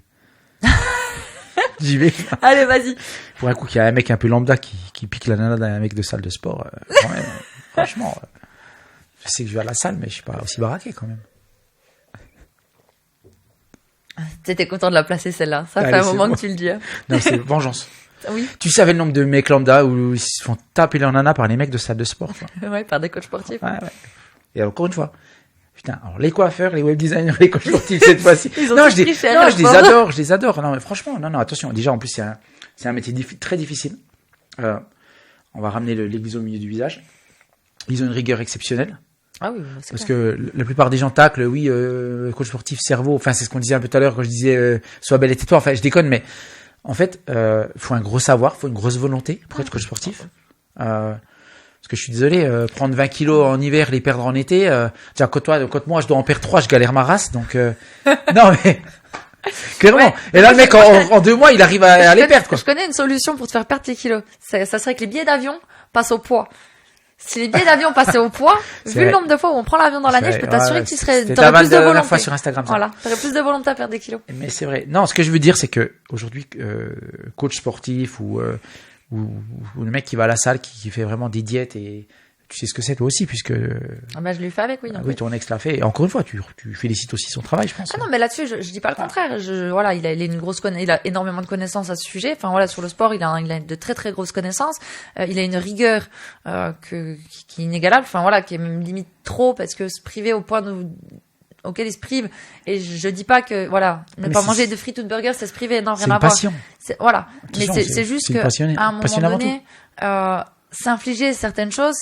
[SPEAKER 1] J'y vais.
[SPEAKER 2] Allez, vas-y.
[SPEAKER 1] Pour un coup, qu'il y a un mec un peu lambda qui pique la nana d'un mec de salle de sport, quand même, franchement, je sais que je vais à la salle, mais je suis pas aussi baraqué quand même.
[SPEAKER 2] T'étais content de la placer celle-là. Ça fait
[SPEAKER 1] Allez,
[SPEAKER 2] un
[SPEAKER 1] c'est
[SPEAKER 2] moment
[SPEAKER 1] bon.
[SPEAKER 2] que tu le dis. Hein.
[SPEAKER 1] Non, c'est vengeance.
[SPEAKER 2] Oui,
[SPEAKER 1] Tu savais le nombre de mecs lambda où ils se font taper leur nana par les mecs de salle de sport, quoi.
[SPEAKER 2] ouais, par des coachs sportifs.
[SPEAKER 1] Ouais. Et encore une fois, putain, alors les coiffeurs, les web designers, les coachs sportifs cette fois-ci.
[SPEAKER 2] Ils ont
[SPEAKER 1] Non,
[SPEAKER 2] tous
[SPEAKER 1] je les,
[SPEAKER 2] triché à
[SPEAKER 1] non,
[SPEAKER 2] la
[SPEAKER 1] je les
[SPEAKER 2] fois.
[SPEAKER 1] adore, je les adore. Non, mais franchement, non, attention. Déjà, en plus, c'est un métier très difficile. On va ramener l'église au milieu du visage. Ils ont une rigueur exceptionnelle.
[SPEAKER 2] Ah oui, c'est
[SPEAKER 1] Parce
[SPEAKER 2] clair.
[SPEAKER 1] que la plupart des gens taclent, oui, coach sportif, cerveau. Enfin, c'est ce qu'on disait un peu tout à l'heure quand je disais, sois belle et tais-toi. Enfin, je déconne, mais en fait, faut un gros savoir, faut une grosse volonté pour être coach sportif. Parce que je suis désolé, prendre 20 kilos en hiver, les perdre en été, tiens, quand moi je dois en perdre 3, je galère ma race, donc, non, mais, clairement.
[SPEAKER 2] Ouais.
[SPEAKER 1] Et là, le mec, en 2 mois, il arrive à les perdre, quoi.
[SPEAKER 2] Je connais une solution pour te faire perdre tes kilos. Ça serait que les billets d'avion passent au poids. Si les billets d'avion passaient au poids, vu
[SPEAKER 1] vrai.
[SPEAKER 2] le nombre de fois où on prend l'avion dans l'année, je peux t'assurer que tu serais,
[SPEAKER 1] C'était
[SPEAKER 2] t'aurais
[SPEAKER 1] ta
[SPEAKER 2] plus de
[SPEAKER 1] vanne la
[SPEAKER 2] volonté.
[SPEAKER 1] fois sur Instagram, ça.
[SPEAKER 2] Voilà, t'aurais plus de volonté à perdre des kilos.
[SPEAKER 1] Mais c'est vrai. Non, ce que je veux dire, c'est que aujourd'hui, coach sportif ou le mec qui va à la salle, qui fait vraiment des diètes, et tu sais ce que c'est toi aussi, puisque
[SPEAKER 2] Ah bah, je l'ai fait avec, oui. donc
[SPEAKER 1] oui, ton ex l'a fait. Et encore une fois, tu félicites aussi son travail, je pense.
[SPEAKER 2] Ah non, mais là-dessus, je dis pas le contraire. Voilà, il a une grosse il a énormément de connaissances à ce sujet. Enfin voilà, sur le sport, il a de très très grosses connaissances. Il a une rigueur qui est inégalable. Enfin voilà, qui est même limite trop, parce que se priver au point auquel il se prive. Et je dis pas que voilà, ne
[SPEAKER 1] Mais
[SPEAKER 2] pas
[SPEAKER 1] c'est-
[SPEAKER 2] manger de frites ou de burgers, c'est se priver. Non,
[SPEAKER 1] C'est
[SPEAKER 2] rien à
[SPEAKER 1] une
[SPEAKER 2] voir.
[SPEAKER 1] passion.
[SPEAKER 2] Voilà. Mais
[SPEAKER 1] Attention,
[SPEAKER 2] c'est juste
[SPEAKER 1] c'est
[SPEAKER 2] que
[SPEAKER 1] une passionné-
[SPEAKER 2] à un moment
[SPEAKER 1] passionné avant
[SPEAKER 2] donné, s'infliger certaines choses,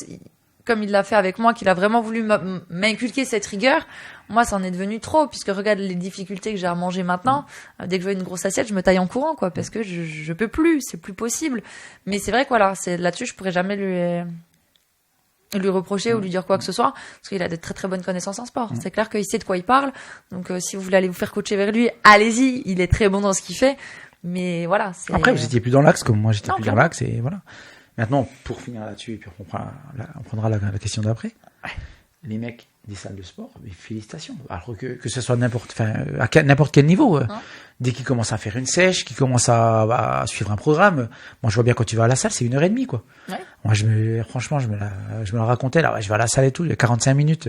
[SPEAKER 2] comme il l'a fait avec moi, qu'il a vraiment voulu m'inculquer cette rigueur, moi, ça en est devenu trop, puisque regarde les difficultés que j'ai à manger maintenant. Dès que je vois une grosse assiette, je me taille en courant, quoi, parce que je peux plus, c'est plus possible. Mais c'est vrai que voilà, là-dessus, je pourrais jamais lui reprocher ou lui dire quoi que ce soit, parce qu'il a de très très bonnes connaissances en sport. C'est clair qu'il sait de quoi il parle. Donc, si vous voulez aller vous faire coacher vers lui, allez-y, il est très bon dans ce qu'il fait. Mais voilà, c'est...
[SPEAKER 1] Après, vous étiez plus dans l'axe, comme moi, j'étais
[SPEAKER 2] Non,
[SPEAKER 1] plus dans
[SPEAKER 2] clairement.
[SPEAKER 1] l'axe, et voilà. Maintenant, pour finir là-dessus, et puis on prendra la question d'après. Les mecs des salles de sport, mais félicitations. Alors que ce soit à n'importe quel niveau. Dès qu'ils commencent à faire une sèche, qu'ils commencent à suivre un programme, moi je vois bien quand tu vas à la salle, c'est 1h30, quoi.
[SPEAKER 2] Ouais.
[SPEAKER 1] Moi, franchement, je me la racontais, là, ouais, je vais à la salle et tout, il y a 45 minutes,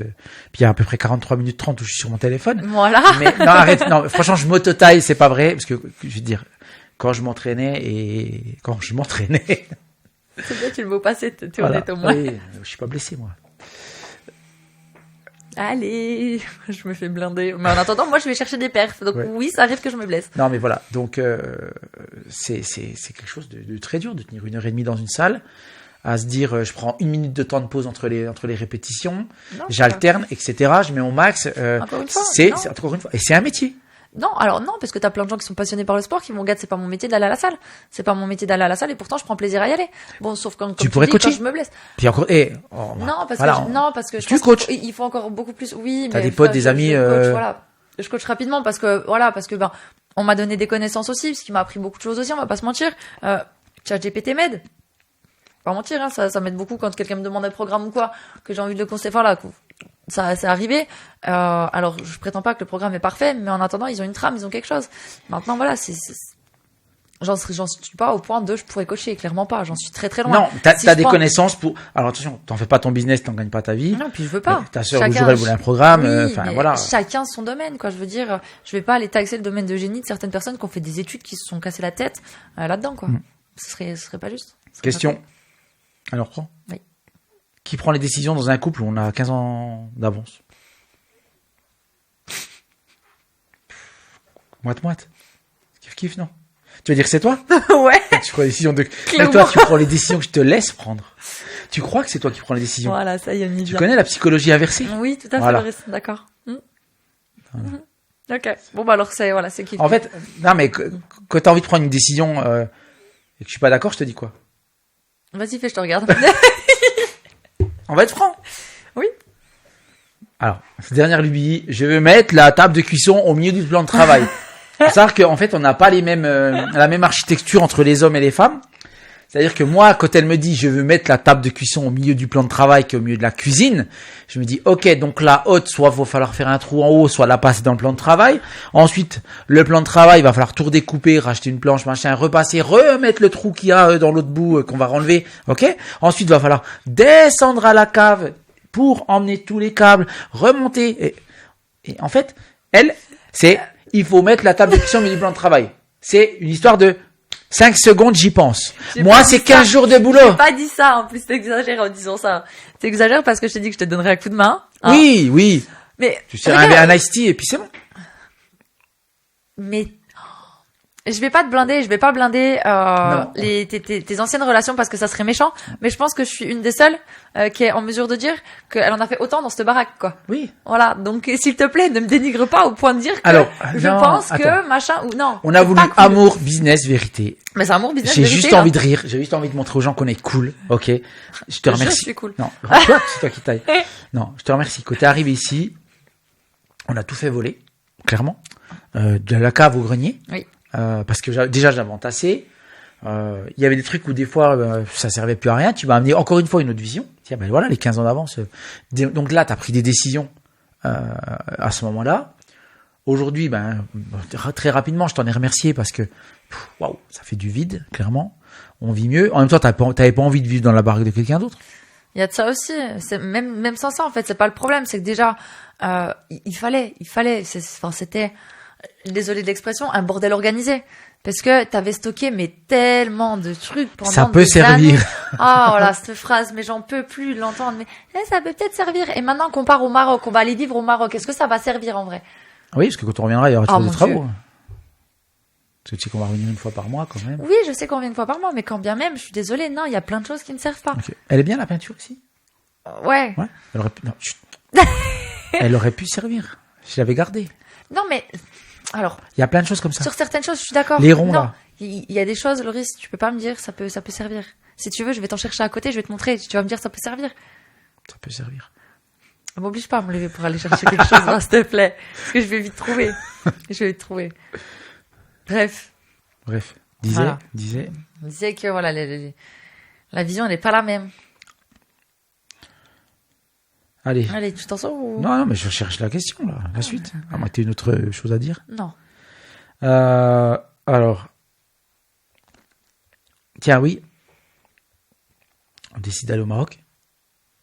[SPEAKER 1] puis il y a à peu près 43 minutes 30 où je suis sur mon téléphone.
[SPEAKER 2] Voilà.
[SPEAKER 1] Mais non, arrête, non, franchement, je m'auto-taille, c'est pas vrai, parce que, je veux dire, quand je m'entraînais,
[SPEAKER 2] C'est bien, tu le mot passé, t'es
[SPEAKER 1] voilà.
[SPEAKER 2] honnête au moins.
[SPEAKER 1] Oui, je suis pas blessé, moi.
[SPEAKER 2] Allez, je me fais blinder. Mais en attendant, moi, je vais chercher des perfs. Donc
[SPEAKER 1] Ouais.
[SPEAKER 2] oui, ça arrive que je me blesse.
[SPEAKER 1] Non, mais voilà. Donc, c'est quelque chose de très dur de tenir 1h30 dans une salle, à se dire, je prends 1 minute de temps de pause entre les répétitions,
[SPEAKER 2] Non,
[SPEAKER 1] j'alterne, etc. Je mets mon max.
[SPEAKER 2] Encore une fois,
[SPEAKER 1] c'est
[SPEAKER 2] non.
[SPEAKER 1] encore une fois. Et c'est un métier.
[SPEAKER 2] Non, alors non, parce que t'as plein de gens qui sont passionnés par le sport, qui vont regarder, c'est pas mon métier d'aller à la salle. C'est pas mon métier d'aller à la salle, et pourtant, je prends plaisir à y aller. Bon, sauf quand
[SPEAKER 1] Tu pourrais
[SPEAKER 2] dis,
[SPEAKER 1] coacher.
[SPEAKER 2] quand je me blesse.
[SPEAKER 1] Puis encore,
[SPEAKER 2] Non, parce que je
[SPEAKER 1] tu
[SPEAKER 2] pense
[SPEAKER 1] coaches.
[SPEAKER 2] qu'il faut encore beaucoup plus. Oui,
[SPEAKER 1] T'as
[SPEAKER 2] mais
[SPEAKER 1] des potes,
[SPEAKER 2] enfin,
[SPEAKER 1] des
[SPEAKER 2] je
[SPEAKER 1] amis,
[SPEAKER 2] coach, voilà. Je coach rapidement parce que ben, on m'a donné des connaissances aussi, parce qu'il m'a appris beaucoup de choses aussi, on va pas se mentir. ChatGPT m'aide. Pas mentir, hein, ça m'aide beaucoup quand quelqu'un me demande un programme ou quoi, que j'ai envie de le conseiller. Voilà, ça, c'est arrivé. Alors, je prétends pas que le programme est parfait, mais en attendant, ils ont une trame, ils ont quelque chose. Maintenant, voilà, j'en suis pas au point de je pourrais coacher, clairement pas. J'en suis très très loin.
[SPEAKER 1] Non, t'as
[SPEAKER 2] Si je
[SPEAKER 1] des
[SPEAKER 2] prends-
[SPEAKER 1] connaissances pour. Alors attention, t'en fais pas ton business, t'en gagnes pas ta vie.
[SPEAKER 2] Non, puis je veux pas.
[SPEAKER 1] Ta sœur, le
[SPEAKER 2] Chacun-
[SPEAKER 1] jour, elle voulait un programme.
[SPEAKER 2] Oui,
[SPEAKER 1] Enfin,
[SPEAKER 2] mais
[SPEAKER 1] voilà.
[SPEAKER 2] chacun son domaine, quoi. Je veux dire, je vais pas aller taxer le domaine de génie de certaines personnes qui ont fait des études qui se sont cassées la tête là-dedans, quoi. ce serait pas juste.
[SPEAKER 1] Question. Alors, prends.
[SPEAKER 2] Oui.
[SPEAKER 1] Qui prend les décisions dans un couple où on a 15 ans d'avance? Moite-moite. Kiff-kiff, non? Tu vas dire que c'est toi?
[SPEAKER 2] Ouais.
[SPEAKER 1] Tu prends les décisions de...
[SPEAKER 2] Clairement.
[SPEAKER 1] Toi, tu prends les décisions que je te laisse prendre. Tu crois que c'est toi qui prends les décisions?
[SPEAKER 2] Voilà, ça y est, mis
[SPEAKER 1] Tu
[SPEAKER 2] bien.
[SPEAKER 1] connais la psychologie inversée?
[SPEAKER 2] Oui, tout à fait,
[SPEAKER 1] Voilà.
[SPEAKER 2] Loris, d'accord. Ok. Bon, bah alors, c'est kiff.
[SPEAKER 1] En fait, non, mais quand t'as envie de prendre une décision et que je suis pas d'accord, je te dis quoi?
[SPEAKER 2] Vas-y, fais, je te regarde.
[SPEAKER 1] On va être franc.
[SPEAKER 2] Oui.
[SPEAKER 1] Alors, dernière lubie, je veux mettre la table de cuisson au milieu du plan de travail. Faut savoir qu'en fait, on n'a pas les mêmes, la même architecture entre les hommes et les femmes. C'est-à-dire que moi, quand elle me dit je veux mettre la table de cuisson au milieu du plan de travail qu'au milieu de la cuisine, je me dis ok, donc la haute, soit va falloir faire un trou en haut, soit la passer dans le plan de travail. Ensuite, le plan de travail, il va falloir tout redécouper, racheter une planche, machin, repasser, remettre le trou qu'il y a dans l'autre bout qu'on va renlever. Ok. Ensuite, il va falloir descendre à la cave pour emmener tous les câbles, remonter. Et en fait, il faut mettre la table de cuisson au milieu du plan de travail. C'est une histoire de 5 secondes, j'y pense. Moi, c'est 15 jours de boulot.
[SPEAKER 2] J'ai pas dit ça, en plus, t'exagères en disant ça. T'exagères parce que je t'ai dit que je te donnerais un coup de main. Hein.
[SPEAKER 1] Oui.
[SPEAKER 2] Mais,
[SPEAKER 1] Tu sers un iced tea et puis c'est bon.
[SPEAKER 2] Mais, je vais pas blinder, tes anciennes relations parce que ça serait méchant. Mais je pense que je suis une des seules, qui est en mesure de dire qu'elle en a fait autant dans cette baraque, quoi.
[SPEAKER 1] Oui.
[SPEAKER 2] Voilà. Donc, s'il te plaît, ne me dénigre pas au point de dire que pense que machin ou non.
[SPEAKER 1] On a voulu
[SPEAKER 2] cool.
[SPEAKER 1] amour, business, vérité.
[SPEAKER 2] Mais c'est amour, business,
[SPEAKER 1] J'ai
[SPEAKER 2] vérité,
[SPEAKER 1] juste envie de rire. J'ai juste envie de montrer aux gens qu'on est cool. Ok. Je te remercie.
[SPEAKER 2] Je suis cool.
[SPEAKER 1] Non. Toi, c'est toi qui taille. Non, je te remercie. Quand t'es arrivé ici, on a tout fait voler. Clairement. De la cave au grenier.
[SPEAKER 2] Oui.
[SPEAKER 1] Parce que déjà j'avais entassé. Il y avait des trucs où des fois ça servait plus à rien. Tu m'as amené encore une fois une autre vision. Tiens, ben voilà, les 15 ans d'avance. Donc là, tu as pris des décisions à ce moment-là. Aujourd'hui, très rapidement, je t'en ai remercié parce que waouh, ça fait du vide, clairement. On vit mieux. En même temps, t'avais pas envie de vivre dans la baraque de quelqu'un d'autre.
[SPEAKER 2] Il y a de ça aussi. C'est même sans ça, en fait, c'est pas le problème. C'est que déjà, il fallait. C'était, désolé de l'expression, un bordel organisé. Parce que t'avais stocké, mais tellement de trucs pendant
[SPEAKER 1] ça peut
[SPEAKER 2] des
[SPEAKER 1] servir.
[SPEAKER 2] années. Ah, voilà, cette phrase, mais j'en peux plus l'entendre. Mais ça peut peut-être servir. Et maintenant qu'on part au Maroc, on va aller vivre au Maroc, est-ce que ça va servir en vrai?
[SPEAKER 1] Oui, parce que quand on reviendra, il y aura toujours des
[SPEAKER 2] mon
[SPEAKER 1] travaux.
[SPEAKER 2] Dieu.
[SPEAKER 1] Parce que tu sais qu'on va revenir une fois par mois quand même.
[SPEAKER 2] Oui, je sais qu'on vient une fois par mois, mais quand bien même, je suis désolée, non, il y a plein de choses qui ne servent pas.
[SPEAKER 1] Okay. Elle est bien la peinture ici?
[SPEAKER 2] Ouais.
[SPEAKER 1] Ouais. Elle aurait pu... Non, chut. Elle aurait pu servir. Je l'avais gardée.
[SPEAKER 2] Non, mais alors.
[SPEAKER 1] Il y a plein de choses comme ça.
[SPEAKER 2] Sur certaines choses, je suis d'accord.
[SPEAKER 1] Les ronds,
[SPEAKER 2] non,
[SPEAKER 1] là.
[SPEAKER 2] Il y a des choses, Loris, tu peux pas me dire ça peut servir. Si tu veux, je vais t'en chercher à côté, je vais te montrer. Tu vas me dire ça peut servir.
[SPEAKER 1] Ça peut servir.
[SPEAKER 2] M'oblige pas à me lever pour aller chercher quelque chose, hein, s'il te plaît. Parce que je vais vite trouver. Bref.
[SPEAKER 1] Disait.
[SPEAKER 2] On disait que voilà, la vision, elle n'est pas la même.
[SPEAKER 1] Allez,
[SPEAKER 2] tu t'en sors ou...
[SPEAKER 1] Non, mais je cherche la question, là. La suite. À moins que tu aies une autre chose à dire.
[SPEAKER 2] Non.
[SPEAKER 1] Alors. Tiens, oui. On décide d'aller au Maroc.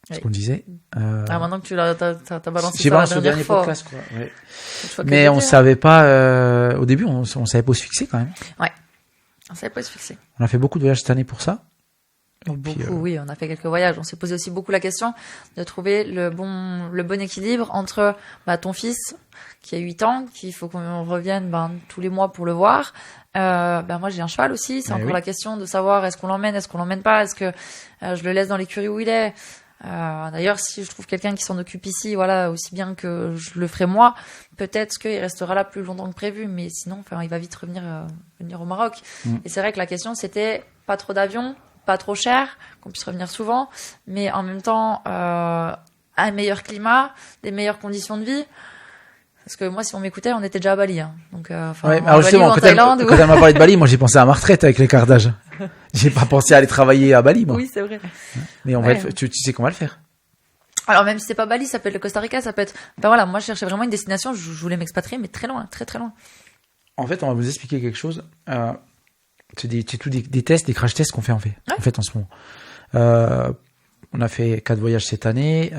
[SPEAKER 1] C'est ce qu'on disait.
[SPEAKER 2] Maintenant que tu t'as balancé
[SPEAKER 1] j'ai
[SPEAKER 2] ça la
[SPEAKER 1] balancé au
[SPEAKER 2] dernière
[SPEAKER 1] dernier
[SPEAKER 2] fois.
[SPEAKER 1] podcast, quoi. Ouais.
[SPEAKER 2] Que
[SPEAKER 1] Mais on savait pas, au début, on savait pas où se fixer, quand même.
[SPEAKER 2] Ouais. On savait pas où se fixer.
[SPEAKER 1] On a fait beaucoup de voyages cette année pour ça.
[SPEAKER 2] Oui, on a fait quelques voyages. On s'est posé aussi beaucoup la question de trouver le bon équilibre entre ton fils qui a 8 ans, qu'il faut qu'on revienne tous les mois pour le voir. Moi j'ai un cheval aussi, c'est encore la question de savoir est-ce qu'on l'emmène pas, est-ce que je le laisse dans l'écurie où il est. D'ailleurs, si je trouve quelqu'un qui s'en occupe ici, voilà, aussi bien que je le ferai moi, peut-être qu'il restera là plus longtemps que prévu, mais sinon, il va vite venir au Maroc. Et c'est vrai que la question c'était pas trop d'avions, pas trop cher, qu'on puisse revenir souvent, mais en même temps un meilleur climat, des meilleures conditions de vie. Parce que moi, si on m'écoutait, on était déjà à Bali. Hein. Donc,
[SPEAKER 1] alors justement, quand elle m'a parlé de Bali, moi j'ai pensé à ma retraite avec l'écart d'âge. J'ai pas pensé à aller travailler à Bali, moi.
[SPEAKER 2] Oui, c'est vrai.
[SPEAKER 1] Mais on va tu sais qu'on va le faire.
[SPEAKER 2] Alors même si c'est pas Bali, ça peut être le Costa Rica, ça peut être... voilà, moi je cherchais vraiment une destination, je voulais m'expatrier, mais très loin, très très loin.
[SPEAKER 1] En fait, on va vous expliquer quelque chose. C'est des tests, des crash tests qu'on fait en fait en ce moment. On a fait 4 voyages cette année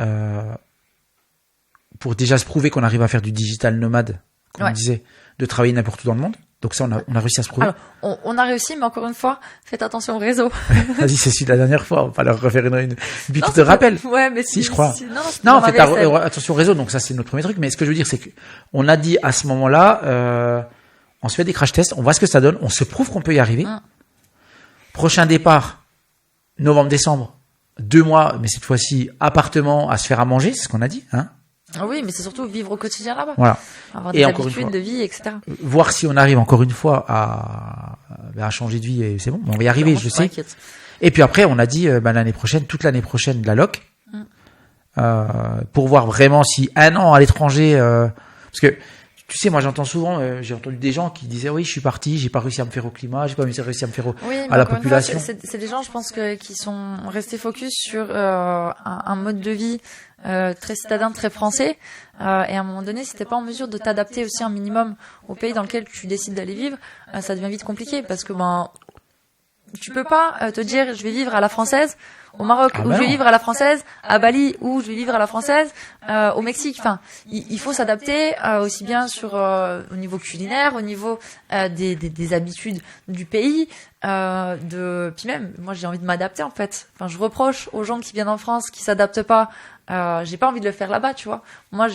[SPEAKER 1] pour déjà se prouver qu'on arrive à faire du digital nomade, comme on disait, de travailler n'importe où dans le monde. Donc ça, on a réussi à se prouver.
[SPEAKER 2] Alors, on a réussi, mais encore une fois, faites attention au réseau.
[SPEAKER 1] Vas-y, c'est celui de la dernière fois. On va leur refaire une puis
[SPEAKER 2] Non,
[SPEAKER 1] qui te rappelle.
[SPEAKER 2] Ouais, mais
[SPEAKER 1] Si, je crois.
[SPEAKER 2] Non,
[SPEAKER 1] faites attention au réseau. Donc ça, c'est notre premier truc. Mais ce que je veux dire, c'est que on a dit à ce moment-là, on se fait des crash tests, on voit ce que ça donne, on se prouve qu'on peut y arriver. Prochain départ, novembre-décembre, 2 mois, mais cette fois-ci, appartement à se faire à manger, c'est ce qu'on a dit, hein.
[SPEAKER 2] Oui, mais c'est surtout vivre au quotidien là-bas.
[SPEAKER 1] Voilà.
[SPEAKER 2] Avoir
[SPEAKER 1] Et
[SPEAKER 2] des
[SPEAKER 1] encore une
[SPEAKER 2] habitudes
[SPEAKER 1] fois,
[SPEAKER 2] de vie, etc.
[SPEAKER 1] Voir si on arrive encore une fois à changer de vie, et c'est bon, on va y arriver, je sais.
[SPEAKER 2] T'inquiète.
[SPEAKER 1] Et puis après, on a dit l'année prochaine, toute l'année prochaine de la loc, pour voir vraiment si 1 an à l'étranger, parce que tu sais, moi j'entends souvent, j'ai entendu des gens qui disaient oui, je suis parti, j'ai pas réussi à me faire au climat, j'ai pas réussi à me faire à la population.
[SPEAKER 2] C'est des gens, je pense qui sont restés focus sur un mode de vie très citadin, très français, et à un moment donné, si t'es pas en mesure de t'adapter aussi un minimum au pays dans lequel tu décides d'aller vivre, ça devient vite compliqué parce que tu peux pas te dire je vais vivre à la française au Maroc, ou je vais vivre à la française à Bali, ou je vais vivre à la française au Mexique. Enfin, il faut s'adapter aussi bien sur au niveau culinaire, au niveau des habitudes du pays, puis même moi j'ai envie de m'adapter en fait. Enfin, je reproche aux gens qui viennent en France qui s'adaptent pas. J'ai pas envie de le faire là-bas, tu vois. Moi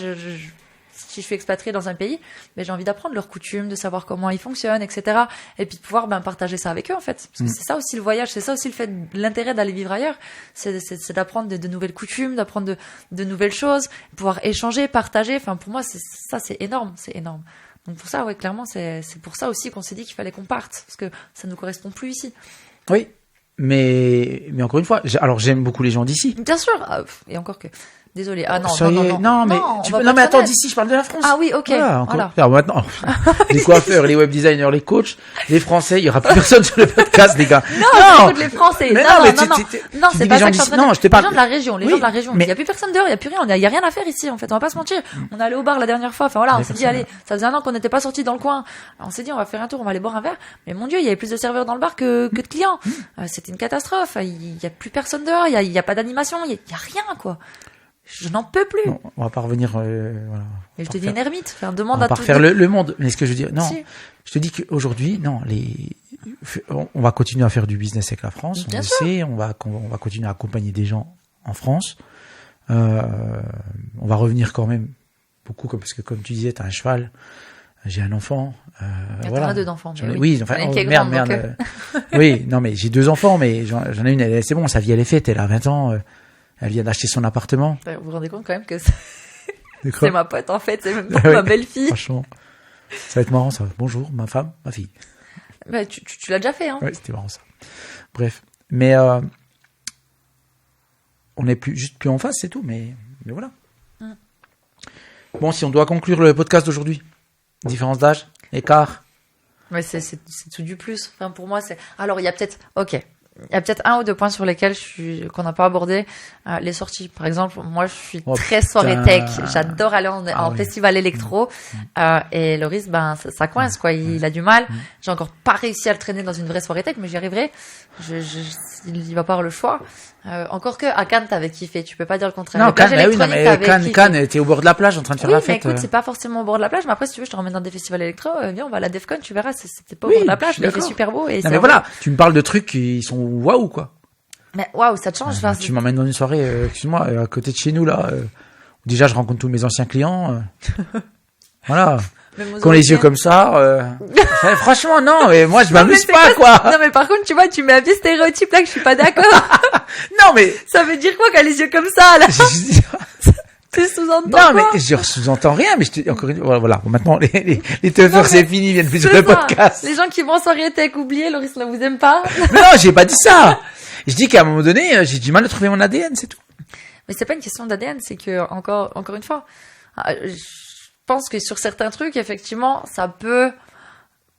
[SPEAKER 2] si je suis expatriée dans un pays, mais j'ai envie d'apprendre leurs coutumes, de savoir comment ils fonctionnent, etc. Et puis de pouvoir partager ça avec eux, en fait. Parce que c'est ça aussi le voyage, c'est ça aussi l'intérêt d'aller vivre ailleurs. C'est d'apprendre de nouvelles coutumes, d'apprendre de nouvelles choses, pouvoir échanger, partager. Enfin, pour moi, c'est énorme, c'est énorme. Donc pour ça, ouais, clairement, c'est pour ça aussi qu'on s'est dit qu'il fallait qu'on parte, parce que ça nous correspond plus ici.
[SPEAKER 1] Oui, mais encore une fois, alors j'aime beaucoup les gens d'ici.
[SPEAKER 2] Bien sûr, et encore que... Désolé. Ah non,
[SPEAKER 1] non, mais mais attends, d'ici, je parle de la France.
[SPEAKER 2] Ah oui, ok.
[SPEAKER 1] Voilà.
[SPEAKER 2] Voilà.
[SPEAKER 1] Alors maintenant, les coiffeurs, les web designers, les coachs, les Français, il y aura plus personne sur le podcast, les gars.
[SPEAKER 2] Non, écoute les Français.
[SPEAKER 1] Mais
[SPEAKER 2] non, c'est pas ça que je suis en train de dire.
[SPEAKER 1] Non, je te parle.
[SPEAKER 2] Les gens de la région,
[SPEAKER 1] Oui,
[SPEAKER 2] de la région. Il y a plus personne dehors, il y a plus rien, il y a rien à faire ici, en fait. On va pas se mentir. On est allé au bar la dernière fois. Enfin voilà, on s'est dit, allez, ça faisait 1 an qu'on n'était pas sortis dans le coin. On s'est dit, on va faire un tour, on va aller boire un verre. Mais mon Dieu, il y avait plus de serveurs dans le bar que de clients. C'était une catastrophe. Il y a plus personne dehors, il y a pas d'animation, il y a rien, quoi. Je n'en peux plus.
[SPEAKER 1] Non, on va pas revenir. Voilà.
[SPEAKER 2] Mais je te dis une ermite. Faire demande
[SPEAKER 1] on va
[SPEAKER 2] à
[SPEAKER 1] pas
[SPEAKER 2] tout.
[SPEAKER 1] refaire le monde. Mais ce que je veux dire, non.
[SPEAKER 2] Si.
[SPEAKER 1] Je te dis qu'aujourd'hui, non, on va continuer à faire du business avec la France.
[SPEAKER 2] Bien
[SPEAKER 1] on
[SPEAKER 2] sûr.
[SPEAKER 1] le sait. On va continuer à accompagner des gens en France. On va revenir quand même beaucoup, parce que comme tu disais, t'as un cheval. J'ai un enfant.
[SPEAKER 2] T'en as 2 enfants.
[SPEAKER 1] Oui, enfin, merde. Oui, non, mais j'ai 2 enfants, mais j'en ai une. C'est bon, sa vie elle est faite. Elle a 20 ans. Elle vient d'acheter son appartement.
[SPEAKER 2] Vous vous rendez compte quand même que c'est ma pote en fait, c'est même pas ma belle-fille.
[SPEAKER 1] Franchement, ça va être marrant ça. Bonjour, ma femme, ma fille.
[SPEAKER 2] Bah, tu l'as déjà fait, hein.
[SPEAKER 1] Oui, c'était marrant ça. Bref, mais on est plus en face, c'est tout. Mais voilà. Bon, si on doit conclure le podcast d'aujourd'hui, différence d'âge, écart.
[SPEAKER 2] Mais c'est tout du plus. Enfin, pour moi, c'est. Alors, il y a peut-être. Ok. Il y a peut-être 1 ou 2 points sur lesquels qu'on n'a pas abordé. Les sorties, par exemple. Moi, je suis très soirée tech. J'adore aller en festival électro. Et Loris, ça coince, quoi. Il a du mal. J'ai encore pas réussi à le traîner dans une vraie soirée tech, mais j'y arriverai. Il va pas avoir le choix. Encore que à Cannes, t'avais kiffé. Tu peux pas dire le contraire.
[SPEAKER 1] Non, Cannes, t'es au bord de la plage en train de faire la fête.
[SPEAKER 2] Mais écoute, c'est pas forcément au bord de la plage. Mais après, si tu veux, je te ramène dans des festivals électro. Viens, on va à la Defcon, tu verras. C'était pas au bord de la plage, mais il fait super beau. Et
[SPEAKER 1] mais voilà, tu me parles de trucs qui sont waouh, quoi.
[SPEAKER 2] Mais waouh, ça te change.
[SPEAKER 1] Tu m'emmènes dans une soirée, excuse-moi, à côté de chez nous, là. Déjà, je rencontre tous mes anciens clients. Voilà. Qui ont les yeux comme ça. Franchement, non, mais moi, je m'amuse pas, quoi.
[SPEAKER 2] Non, mais par contre, tu vois, tu mets un vieux stéréotype là que je suis pas d'accord.
[SPEAKER 1] Non, mais.
[SPEAKER 2] Ça veut dire quoi, qu'elle a les yeux comme ça, là? Tu sous-entends
[SPEAKER 1] Non, mais je sous-entends rien, mais encore une fois, voilà. Bon, maintenant, les teufeurs, c'est fini, ils viennent plus sur le podcast.
[SPEAKER 2] Les gens qui vont en soirée tech, oubliez, Loris ne vous aime pas.
[SPEAKER 1] Non, j'ai pas dit ça. Je dis qu'à un moment donné, j'ai du mal à trouver mon ADN, c'est tout.
[SPEAKER 2] Mais c'est pas une question d'ADN, c'est que, encore une fois, je pense que sur certains trucs, effectivement, ça peut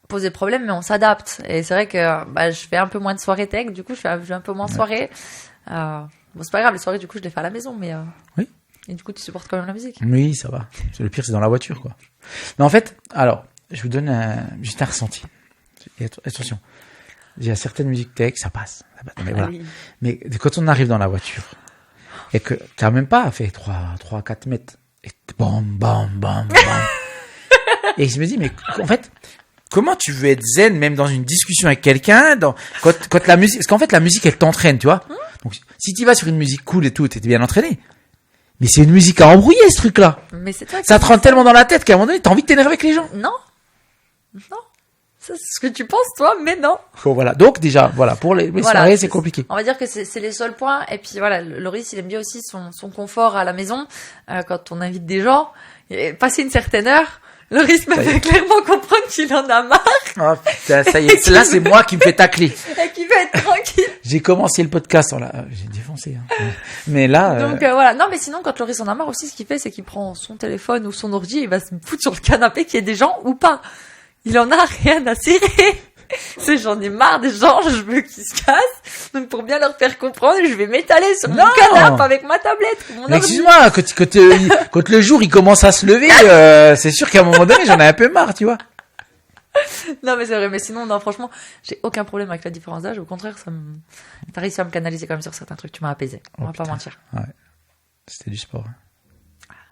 [SPEAKER 2] poser problème, mais on s'adapte. Et c'est vrai que, je fais un peu moins de soirée tech, du coup, je fais un peu moins de soirée. Bon, c'est pas grave, les soirées, du coup, je les fais à la maison, mais,
[SPEAKER 1] oui.
[SPEAKER 2] Et du coup, tu supportes quand même la musique.
[SPEAKER 1] Oui, ça va. Le pire, c'est dans la voiture, quoi. Mais en fait, alors, je vous donne juste un ressenti. Et attention. Il y a certaines musiques tech, ça passe. Mais voilà. Oui. Mais quand on arrive dans la voiture, et que t'as même pas fait 3-4 mètres, et bam, bam, bam, bam. Et je me dis, mais en fait, comment tu veux être zen même dans une discussion avec quelqu'un, quand la musique, parce qu'en fait la musique elle t'entraîne, tu vois. Donc si tu vas sur une musique cool et tout, t'es bien entraîné. Mais c'est une musique à embrouiller ce truc-là.
[SPEAKER 2] Mais c'est toi qui
[SPEAKER 1] Ça te rentre tellement dans la tête qu'à un moment donné, t'as envie de t'énerver avec les gens.
[SPEAKER 2] Non. Ça, c'est ce que tu penses, toi, mais non.
[SPEAKER 1] Bon, voilà. Donc, déjà, voilà. Pour les soirées, c'est compliqué.
[SPEAKER 2] On va dire que c'est les seuls points. Et puis, voilà, Loris, il aime bien aussi son confort à la maison, quand on invite des gens. Et passer une certaine heure, Loris me fait clairement comprendre qu'il en a marre.
[SPEAKER 1] Oh, putain, ça y est. Là, c'est moi qui me fais tacler.
[SPEAKER 2] Et qu'il veut être tranquille.
[SPEAKER 1] J'ai commencé le podcast, j'ai défoncé, hein. Mais là.
[SPEAKER 2] Donc, voilà. Non, mais sinon, quand Loris en a marre aussi, ce qu'il fait, c'est qu'il prend son téléphone ou son ordi et il va se foutre sur le canapé qu'il y ait des gens ou pas. Il en a rien à cirer. J'en ai marre des gens, je veux qu'ils se cassent. Donc, pour bien leur faire comprendre, je vais m'étaler sur mon canapé avec ma tablette.
[SPEAKER 1] Mais excuse-moi, quand le jour il commence à se lever, c'est sûr qu'à un moment donné, j'en ai un peu marre, tu vois.
[SPEAKER 2] Non, mais c'est vrai. Mais sinon, non, franchement, j'ai aucun problème avec la différence d'âge. Au contraire, t'as réussi à me canaliser quand même sur certains trucs. Tu m'as apaisé. On va pas mentir.
[SPEAKER 1] Ouais. C'était du sport.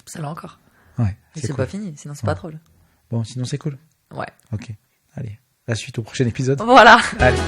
[SPEAKER 2] Ça là encore.
[SPEAKER 1] Ouais.
[SPEAKER 2] Et c'est pas fini, sinon c'est pas drôle.
[SPEAKER 1] Bon, sinon c'est cool.
[SPEAKER 2] Ouais.
[SPEAKER 1] Ok. Allez. La suite au prochain épisode.
[SPEAKER 2] Voilà.
[SPEAKER 1] Allez.